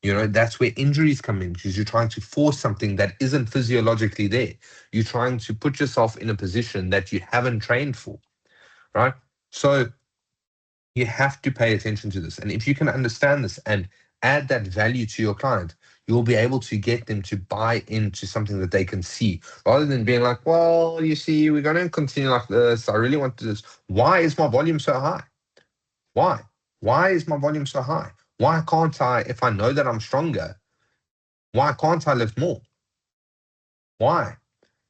S1: That's where injuries come in, because you're trying to force something that isn't physiologically there. You're trying to put yourself in a position that you haven't trained for, right? So you have to pay attention to this. And if you can understand this and add that value to your client, you'll be able to get them to buy into something that they can see, rather than being like, well, you see, we're going to continue like this. I really want this. Why is my volume so high? Why? Why is my volume so high? Why can't I, if I know that I'm stronger, why can't I lift more? Why?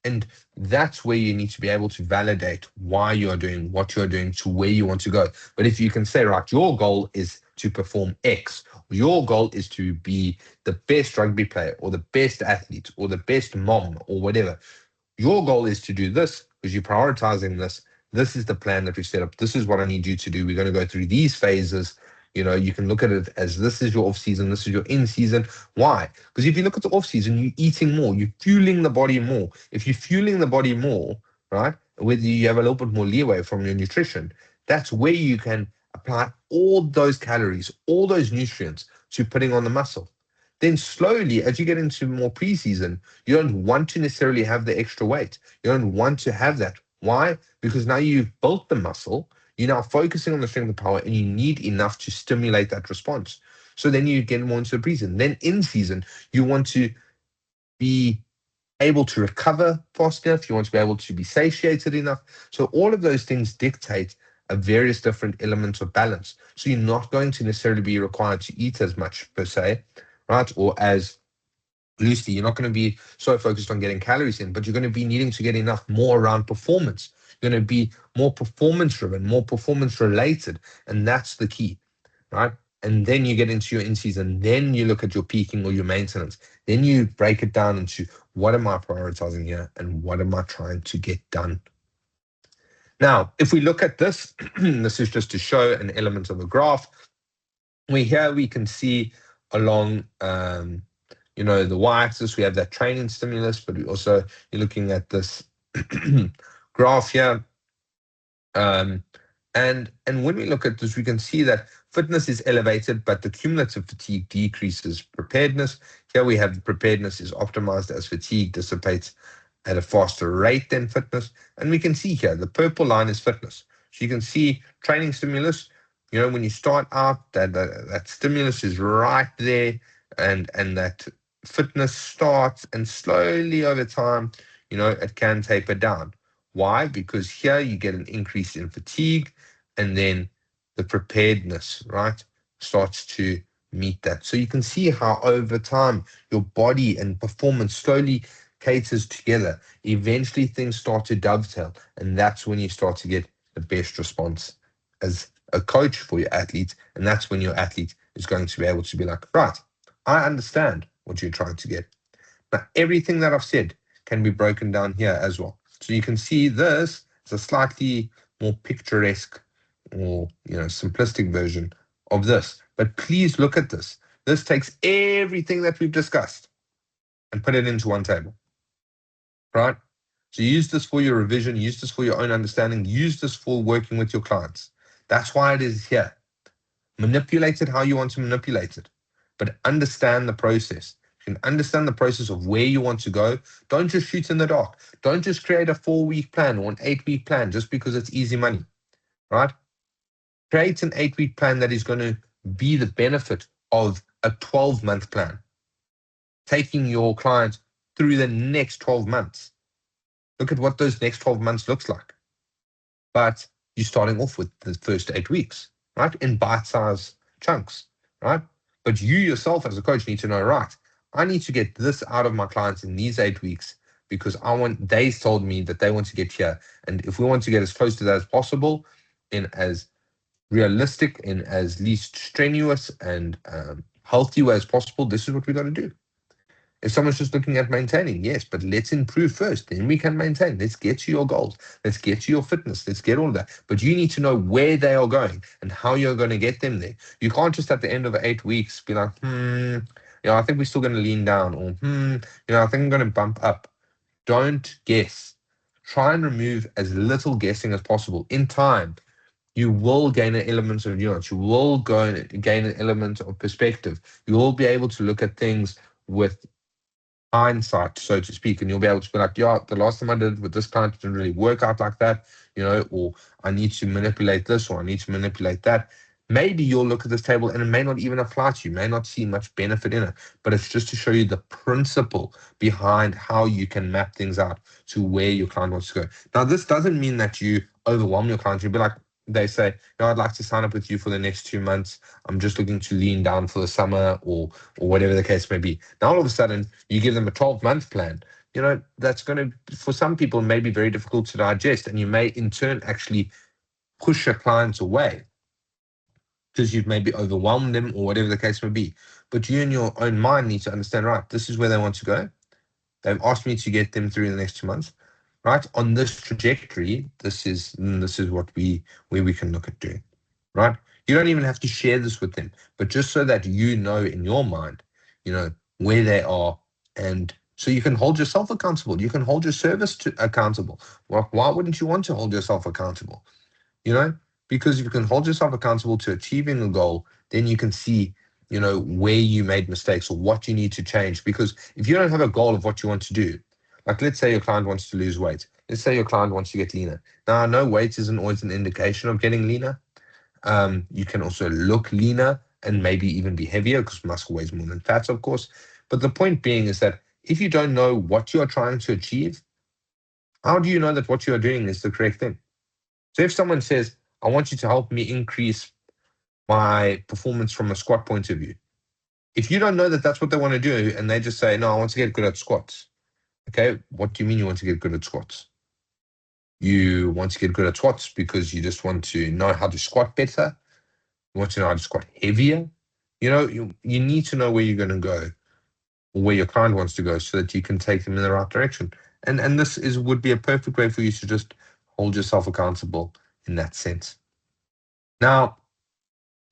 S1: And that's where you need to be able to validate why you're doing what you're doing to where you want to go. But if you can say, right, your goal is to perform X, your goal is to be the best rugby player or the best athlete or the best mom or whatever. Your goal is to do this because you're prioritizing this. This is the plan that we set up. This is what I need you to do. We're going to go through these phases. You can look at it as this is your off season, this is your in season. Why? Because if you look at the off season, you're eating more, you're fueling the body more. If you're fueling the body more, right, whether you have a little bit more leeway from your nutrition, that's where you can apply all those calories, all those nutrients to putting on the muscle. Then slowly, as you get into more preseason, you don't want to necessarily have the extra weight. You don't want to have that. Why? Because now you've built the muscle. You're now focusing on the strength and power, and you need enough to stimulate that response. So then you get more into the preseason. Then in season, you want to be able to recover fast enough. You want to be able to be satiated enough. So all of those things dictate a various different elements of balance. So you're not going to necessarily be required to eat as much per se, right? Or as loosely. You're not going to be so focused on getting calories in, but you're going to be needing to get enough more around performance. You're going to be more performance driven, more performance related. And that's the key, right? And then you get into your in season, then you look at your peaking or your maintenance. Then you break it down into what am I prioritizing here and what am I trying to get done? Now, if we look at this, this is just to show an element of a graph. We can see along the y-axis, we have that training stimulus, but we also, you're looking at this graph here. And when we look at this, we can see that fitness is elevated, but the cumulative fatigue decreases preparedness. Here we have the preparedness is optimized as fatigue dissipates at a faster rate than fitness. And we can see here, the purple line is fitness. So you can see training stimulus, when you start out, that stimulus is right there, and that fitness starts, and slowly over time, it can taper down. Why? Because here you get an increase in fatigue, and then the preparedness, right, starts to meet that. So you can see how over time your body and performance slowly caters together. Eventually things start to dovetail, and that's when you start to get the best response as a coach for your athlete. And that's when your athlete is going to be able to be like, right, I understand what you're trying to get. Now, everything that I've said can be broken down here as well. So you can see this is a slightly more picturesque or simplistic version of this. But please look at this. This takes everything that we've discussed and put it into one table, right? So use this for your revision, use this for your own understanding, use this for working with your clients. That's why it is here. Manipulate it how you want to manipulate it, but understand the process. You can understand the process of where you want to go. Don't just shoot in the dark. Don't just create a 4-week plan or an 8-week plan just because it's easy money, right? Create an 8-week plan that is going to be the benefit of a 12-month plan, taking your client through the next 12 months. Look at what those next 12 months looks like. But you're starting off with the first 8 weeks, right? In bite-sized chunks, right? But you yourself as a coach need to know, right, I need to get this out of my clients in these 8 weeks because they told me that they want to get here. And if we want to get as close to that as possible in as realistic, in as least strenuous and healthy way as possible, this is what we got to do. If someone's just looking at maintaining, yes, but let's improve first. Then we can maintain. Let's get to your goals. Let's get to your fitness. Let's get all of that. But you need to know where they are going and how you're going to get them there. You can't just at the end of 8 weeks be like, I think we're still going to lean down, or I think I'm going to bump up. Don't guess. Try and remove as little guessing as possible. In time, you will gain an element of nuance. You will gain an element of perspective. You will be able to look at things with hindsight, so to speak, and you'll be able to be like, yeah, the last time I did it with this client, it didn't really work out like that, or I need to manipulate this, or I need to manipulate that. Maybe you'll look at this table and it may not even apply to you, may not see much benefit in it, but it's just to show you the principle behind how you can map things out to where your client wants to go. Now, this doesn't mean that you overwhelm your client. You'll be like, they say, I'd like to sign up with you for the next 2 months. I'm just looking to lean down for the summer or whatever the case may be. Now, all of a sudden, you give them a 12-month plan. That's going to, for some people, may be very difficult to digest. And you may, in turn, actually push your clients away because you've maybe overwhelmed them or whatever the case may be. But you in your own mind need to understand, right, this is where they want to go. They've asked me to get them through the next 2 months. Right, on this trajectory, this is where we can look at doing, right? You don't even have to share this with them, but just so that you know in your mind, where they are, and so you can hold yourself accountable. You can hold your service accountable. Well, why wouldn't you want to hold yourself accountable? Because if you can hold yourself accountable to achieving a goal, then you can see, where you made mistakes or what you need to change. Because if you don't have a goal of what you want to do, like, let's say your client wants to lose weight. Let's say your client wants to get leaner. Now, I know weight isn't always an indication of getting leaner. You can also look leaner and maybe even be heavier because muscle weighs more than fat, of course. But the point being is that if you don't know what you are trying to achieve, how do you know that what you are doing is the correct thing? So if someone says, I want you to help me increase my performance from a squat point of view, if you don't know that that's what they want to do and they just say, no, I want to get good at squats. Okay, what do you mean you want to get good at squats? You want to get good at squats because you just want to know how to squat better. You want to know how to squat heavier. You need to know where you're going to go, or where your client wants to go, so that you can take them in the right direction. And this would be a perfect way for you to just hold yourself accountable in that sense. Now,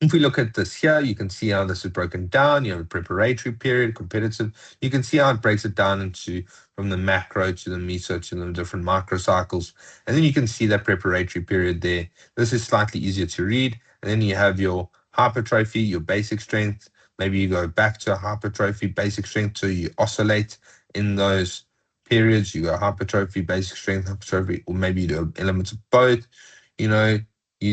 S1: if we look at this here, you can see how this is broken down. You have a preparatory period, competitive. You can see how it breaks it down into from the macro to the meso to the different microcycles. And then you can see that preparatory period there. This is slightly easier to read. And then you have your hypertrophy, your basic strength. Maybe you go back to hypertrophy, basic strength, so you oscillate in those periods. You go hypertrophy, basic strength, hypertrophy, or maybe you do elements of both. You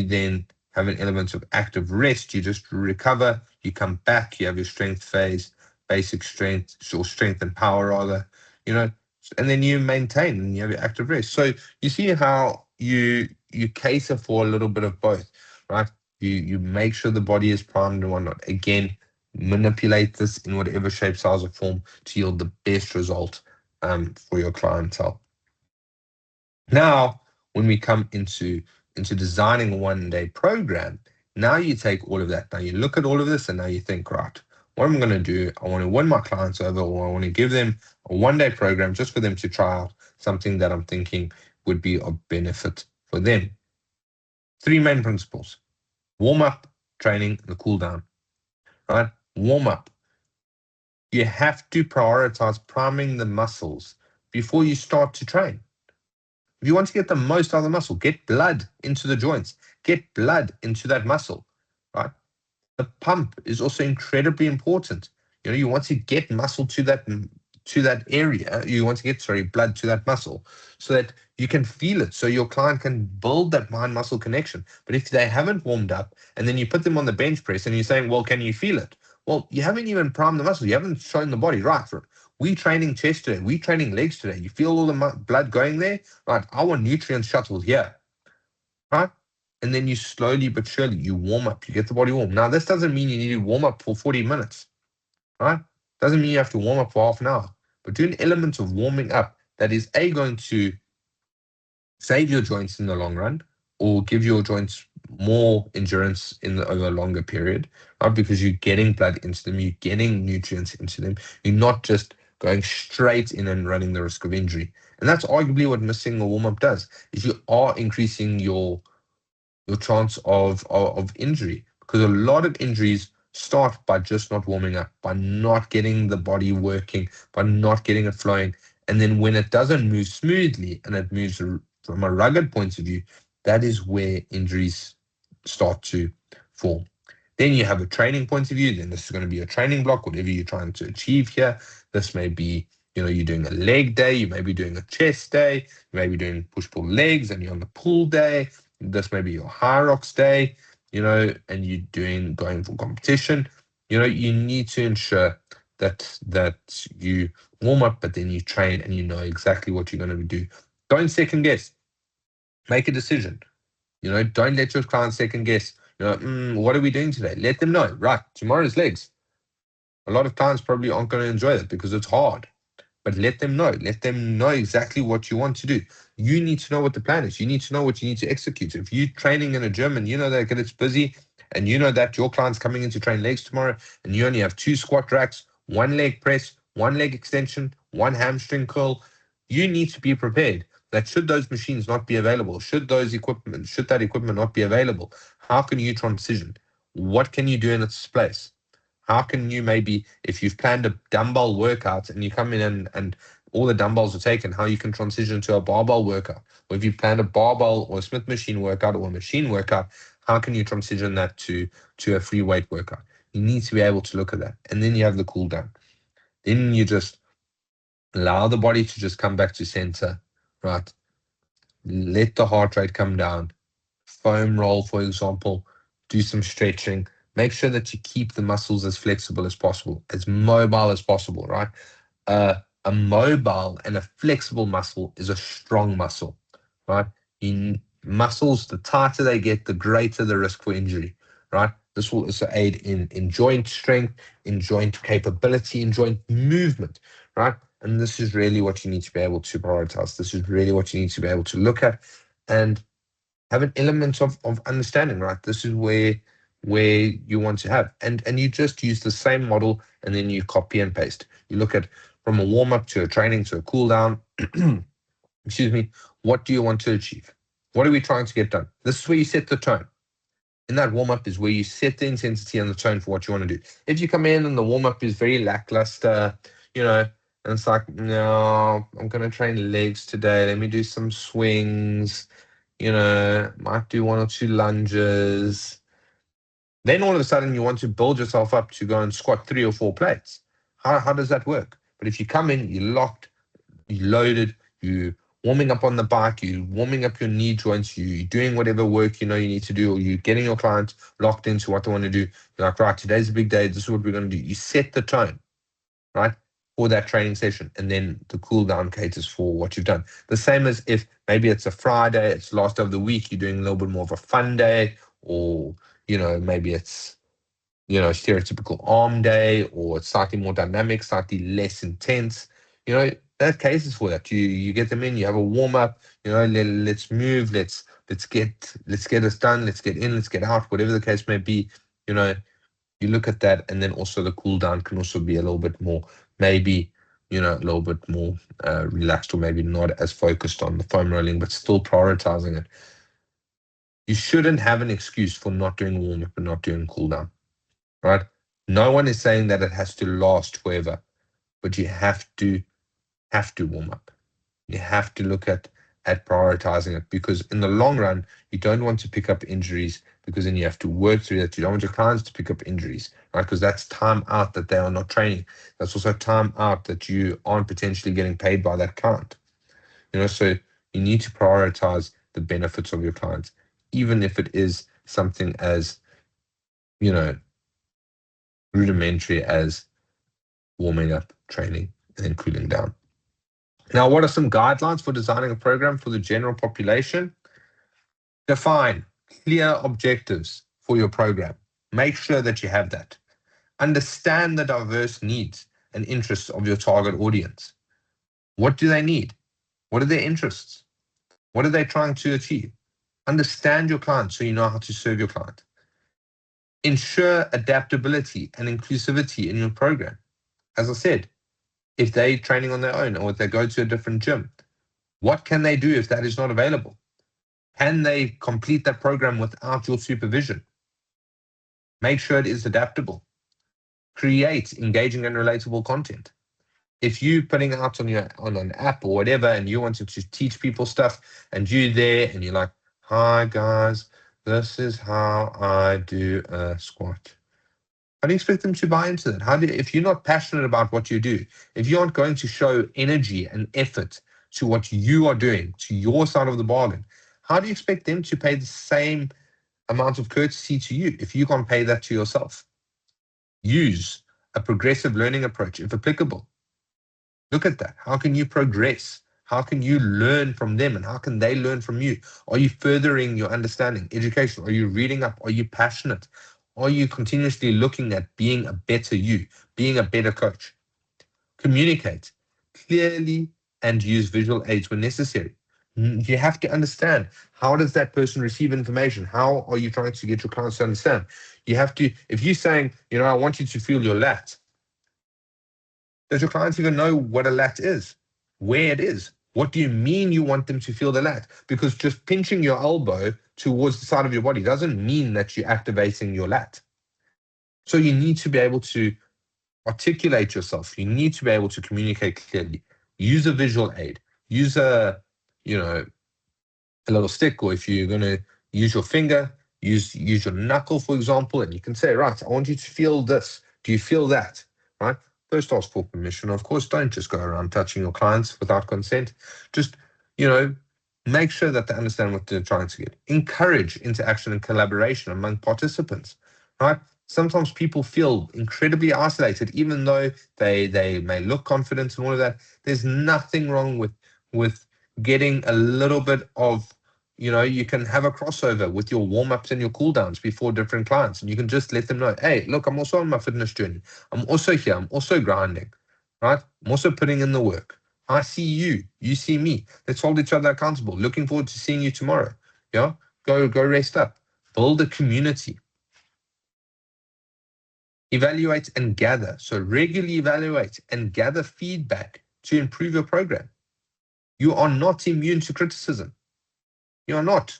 S1: then have an element of active rest. You just recover, you come back, you have your strength phase, basic strength, or strength and power rather, and then you maintain and you have your active rest. So you see how you cater for a little bit of both, right? You make sure the body is primed and whatnot. Again, manipulate this in whatever shape, size, or form to yield the best result for your clientele. Now, when we come into designing a one-day program, now you take all of that. Now you look at all of this and now you think, right, what am I going to do? I want to win my clients over, or I want to give them a one-day program just for them to try out something that I'm thinking would be of benefit for them. 3 main principles: warm up, training, and cool down. Right? Warm up. You have to prioritize priming the muscles before you start to train. If you want to get the most out of the muscle, get blood into the joints, get blood into that muscle, right? The pump is also incredibly important. You want to get muscle to that area. You want to get, blood to that muscle so that you can feel it, so your client can build that mind-muscle connection. But if they haven't warmed up and then you put them on the bench press and you're saying, well, can you feel it? Well, you haven't even primed the muscle. You haven't shown the body, right? We training chest today. We training legs today. You feel all the blood going there? Right. Our nutrient shuttle here. Right. And then you slowly but surely, you warm up. You get the body warm. Now, this doesn't mean you need to warm up for 40 minutes. Right. Doesn't mean you have to warm up for half an hour. But do an element of warming up that is going to save your joints in the long run, or give your joints more endurance over a longer period, right? Because you're getting blood into them, you're getting nutrients into them. You're not just going straight in and running the risk of injury. And that's arguably what missing a warm-up does, is you are increasing your chance of injury, because a lot of injuries start by just not warming up, by not getting the body working, by not getting it flowing. And then when it doesn't move smoothly and it moves from a rugged point of view, that is where injuries start to form. Then you have a training point of view. Then this is going to be a training block, whatever you're trying to achieve here. This may be, you're doing a leg day, you may be doing a chest day, you may be doing push-pull legs, and you're on the pull day. This may be your high rocks day, and you're going for competition. You need to ensure that you warm up, but then you train and you know exactly what you're going to do. Don't second guess. Make a decision. Don't let your clients second guess. What are we doing today? Let them know. Right, tomorrow's legs. A lot of clients probably aren't going to enjoy that because it's hard. But let them know. Let them know exactly what you want to do. You need to know what the plan is. You need to know what you need to execute. If you're training in a gym and you know that it's busy, and you know that your client's coming in to train legs tomorrow, and you only have 2 squat racks, 1 leg press, 1 leg extension, 1 hamstring curl, you need to be prepared that should those machines not be available, should that equipment not be available, how can you transition? What can you do in its place? How can you, maybe, if you've planned a dumbbell workout and you come in and all the dumbbells are taken, how you can transition to a barbell workout? Or if you planned a barbell or a Smith machine workout or a machine workout, how can you transition that to a free weight workout? You need to be able to look at that. And then you have the cool down. Then you just allow the body to just come back to center, right? Let the heart rate come down. Foam roll, for example. Do some stretching. Make sure that you keep the muscles as flexible as possible, as mobile as possible, right? A mobile and a flexible muscle is a strong muscle, right? Muscles, the tighter they get, the greater the risk for injury, right? This will also aid in joint strength, in joint capability, in joint movement, right? And this is really what you need to be able to prioritize. This is really what you need to be able to look at and have an element of understanding, right? This is where you want to have. And you just use the same model and then you copy and paste. You look at from a warm-up to a training to a cool down. Excuse me. What do you want to achieve? What are we trying to get done? This is where you set the tone. In that warm-up is where you set the intensity and the tone for what you want to do. If you come in and the warm-up is very lackluster, and it's like, no, I'm going to train legs today. Let me do some swings, might do one or two lunges. Then all of a sudden you want to build yourself up to go and squat 3 or 4 plates. How does that work? But if you come in, you're locked, you're loaded, you're warming up on the bike, you're warming up your knee joints, you're doing whatever work you need to do, or you're getting your clients locked into what they want to do. You're like, right, today's a big day. This is what we're going to do. You set the tone, right, for that training session. And then the cool down caters for what you've done. The same as if maybe it's a Friday, it's last of the week, you're doing a little bit more of a fun day, or, maybe it's, stereotypical arm day, or it's slightly more dynamic, slightly less intense. That cases for that. You get them in, you have a warm up, let's move, let's get this done, let's get in, let's get out, whatever the case may be. You look at that, and then also the cool down can also be a little bit more, maybe, a little bit more relaxed, or maybe not as focused on the foam rolling, but still prioritizing it. You shouldn't have an excuse for not doing warm up and not doing cool down, right? No one is saying that it has to last forever, but you have to warm up. You have to look at prioritizing it, because in the long run, you don't want to pick up injuries, because then you have to work through that. You don't want your clients to pick up injuries, right? Because that's time out that they are not training. That's also time out that you aren't potentially getting paid by that client. So you need to prioritize the benefits of your clients, even if it is something as, rudimentary as warming up, training, and then cooling down. Now, what are some guidelines for designing a program for the general population? Define clear objectives for your program. Make sure that you have that. Understand the diverse needs and interests of your target audience. What do they need? What are their interests? What are they trying to achieve? Understand your client so you know how to serve your client. Ensure adaptability and inclusivity in your program. As I said, if they're training on their own, or if they go to a different gym, what can they do if that is not available? Can they complete that program without your supervision? Make sure it is adaptable. Create engaging and relatable content. If you're putting out on an app or whatever, and you wanted to teach people stuff, and you're there and you're like, hi guys, this is how I do a squat. How do you expect them to buy into that? If you're not passionate about what you do, if you aren't going to show energy and effort to what you are doing, to your side of the bargain, how do you expect them to pay the same amount of courtesy to you if you can't pay that to yourself? Use a progressive learning approach if applicable. Look at that. How can you progress? How can you learn from them, and how can they learn from you? Are you furthering your understanding, education? Are you reading up? Are you passionate? Are you continuously looking at being a better you, being a better coach? Communicate clearly and use visual aids when necessary. You have to understand, how does that person receive information? How are you trying to get your clients to understand? You have to, if you're saying, I want you to feel your lat, does your clients even know what a lat is, where it is? What do you mean you want them to feel the lat? Because just pinching your elbow towards the side of your body doesn't mean that you're activating your lat. So you need to be able to articulate yourself. You need to be able to communicate clearly. Use a visual aid. Use a little stick, or if you're going to use your finger, use your knuckle, for example, and you can say, right, I want you to feel this. Do you feel that? Right? First, ask for permission. Of course, don't just go around touching your clients without consent. Just, make sure that they understand what they're trying to get. Encourage interaction and collaboration among participants, right? Sometimes people feel incredibly isolated, even though they may look confident and all of that. There's nothing wrong with getting a little bit of, you can have a crossover with your warm-ups and your cool downs before different clients, and you can just let them know, hey, look, I'm also on my fitness journey. I'm also here. I'm also grinding, right? I'm also putting in the work. I see you. You see me. Let's hold each other accountable. Looking forward to seeing you tomorrow. Yeah, go rest up. Build a community. Evaluate and gather. So regularly evaluate and gather feedback to improve your program. You are not immune to criticism. You are not.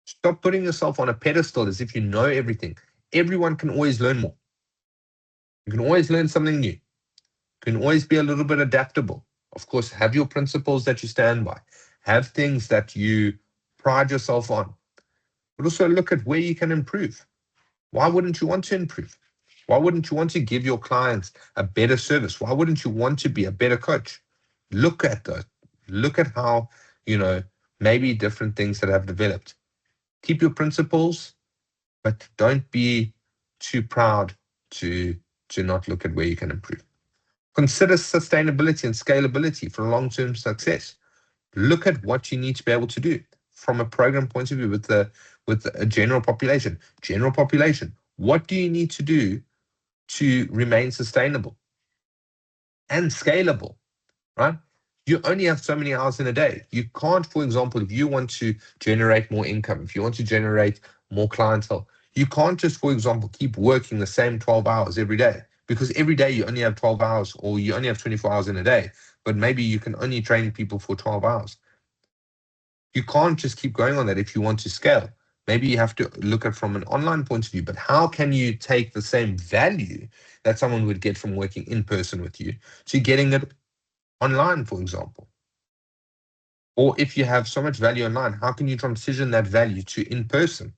S1: Stop putting yourself on a pedestal as if you know everything. Everyone can always learn more. You can always learn something new. You can always be a little bit adaptable. Of course, have your principles that you stand by. Have things that you pride yourself on. But also look at where you can improve. Why wouldn't you want to improve? Why wouldn't you want to give your clients a better service? Why wouldn't you want to be a better coach? Look at that. Look at how, maybe different things that have developed. Keep your principles, but don't be too proud to not look at where you can improve. Consider sustainability and scalability for long-term success. Look at what you need to be able to do from a program point of view with a general population. General population, what do you need to do to remain sustainable and scalable, right? You only have so many hours in a day. You can't, for example, if you want to generate more income, if you want to generate more clientele, you can't just, for example, keep working the same 12 hours every day, because every day you only have 12 hours or you only have 24 hours in a day, but maybe you can only train people for 12 hours. You can't just keep going on that if you want to scale. Maybe you have to look at it from an online point of view, but how can you take the same value that someone would get from working in person with you to getting it online, for example? Or if you have so much value online, how can you transition that value to in person?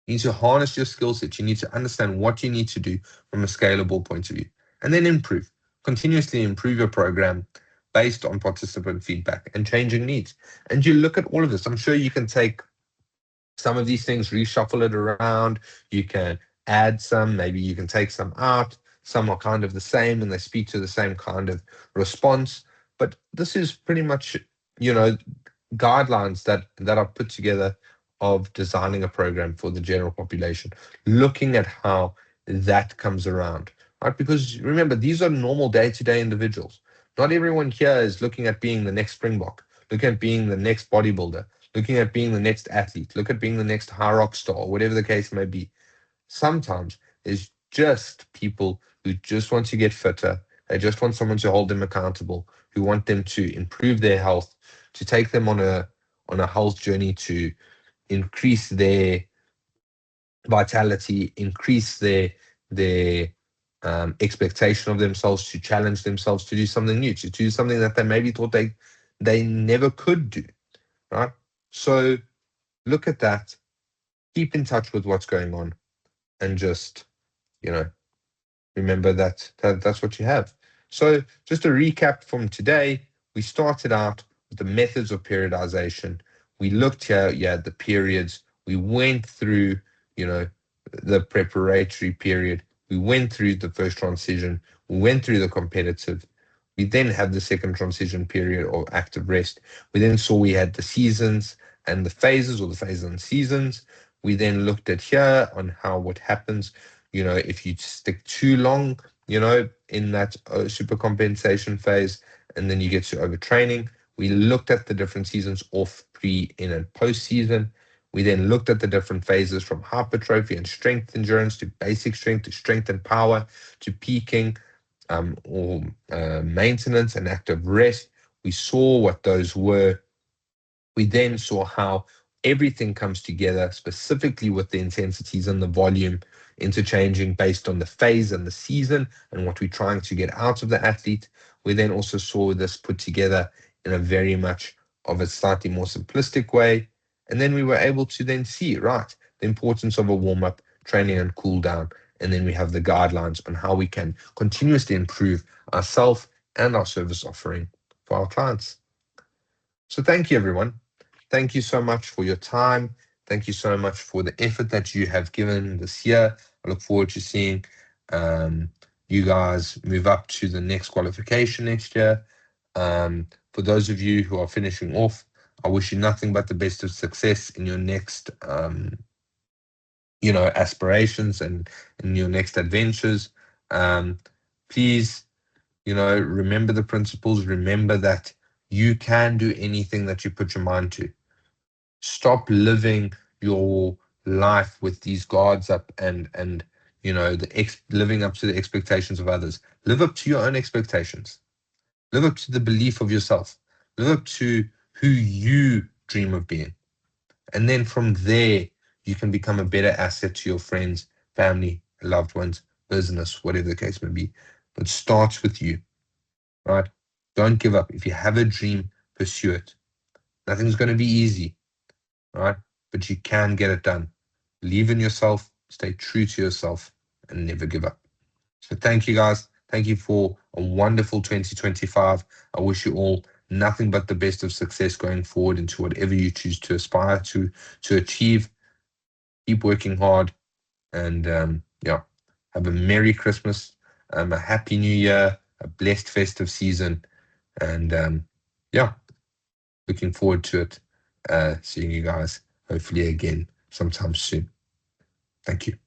S1: You need to harness your skill set. You need to understand what you need to do from a scalable point of view, and then improve. Continuously improve your program based on participant feedback and changing needs. And you look at all of this. I'm sure you can take some of these things, reshuffle it around. You can add some, maybe you can take some out. Some are kind of the same and they speak to the same kind of response. But this is pretty much, guidelines that are put together of designing a program for the general population, looking at how that comes around, right? Because remember, these are normal day-to-day individuals. Not everyone here is looking at being the next Springbok, looking at being the next bodybuilder, looking at being the next athlete, look at being the next high rock star, whatever the case may be. Sometimes there's just people who just want to get fitter. They just want someone to hold them accountable, who want them to improve their health, to take them on a health journey to increase their vitality, increase their expectation of themselves, to challenge themselves to do something new, to do something that they maybe thought they never could do, right? So look at that, keep in touch with what's going on, and just, remember that's what you have. So just a recap from today, we started out with the methods of periodization. We looked here, at the periods. We went through, the preparatory period. We went through the first transition. We went through the competitive. We then had the second transition period of active rest. We then saw we had the seasons and the phases, or the phases and seasons. We then looked at here on what happens, if you stick too long, in that supercompensation phase, and then you get to overtraining. We looked at the different seasons, off, pre, in, and post season. We then looked at the different phases from hypertrophy and strength endurance to basic strength to strength and power to peaking, or maintenance and active rest. We saw what those were. We then saw how everything comes together, specifically with the intensities and the volume interchanging based on the phase and the season and what we're trying to get out of the athlete. We then also saw this put together in a very much of a slightly more simplistic way. And then we were able to then see, right, the importance of a warm-up, training, and cool down. And then we have the guidelines on how we can continuously improve ourselves and our service offering for our clients. So thank you, everyone. Thank you so much for your time. Thank you so much for the effort that you have given this year. I look forward to seeing you guys move up to the next qualification next year. For those of you who are finishing off, I wish you nothing but the best of success in your next, aspirations and in your next adventures. Please, remember the principles. Remember that you can do anything that you put your mind to. Stop living your life with these guards up and living up to the expectations of others. Live up to your own expectations. Live up to the belief of yourself. Live up to who you dream of being. And then from there, you can become a better asset to your friends, family, loved ones, business, whatever the case may be. But it starts with you, right? Don't give up. If you have a dream, pursue it. Nothing's going to be easy, right? But you can get it done. Believe in yourself, stay true to yourself, and never give up. So thank you, guys. Thank you for a wonderful 2025. I wish you all nothing but the best of success going forward into whatever you choose to aspire to achieve. Keep working hard, and have a Merry Christmas, a Happy New Year, a blessed festive season, and looking forward to it. Seeing you guys hopefully again sometime soon. Thank you.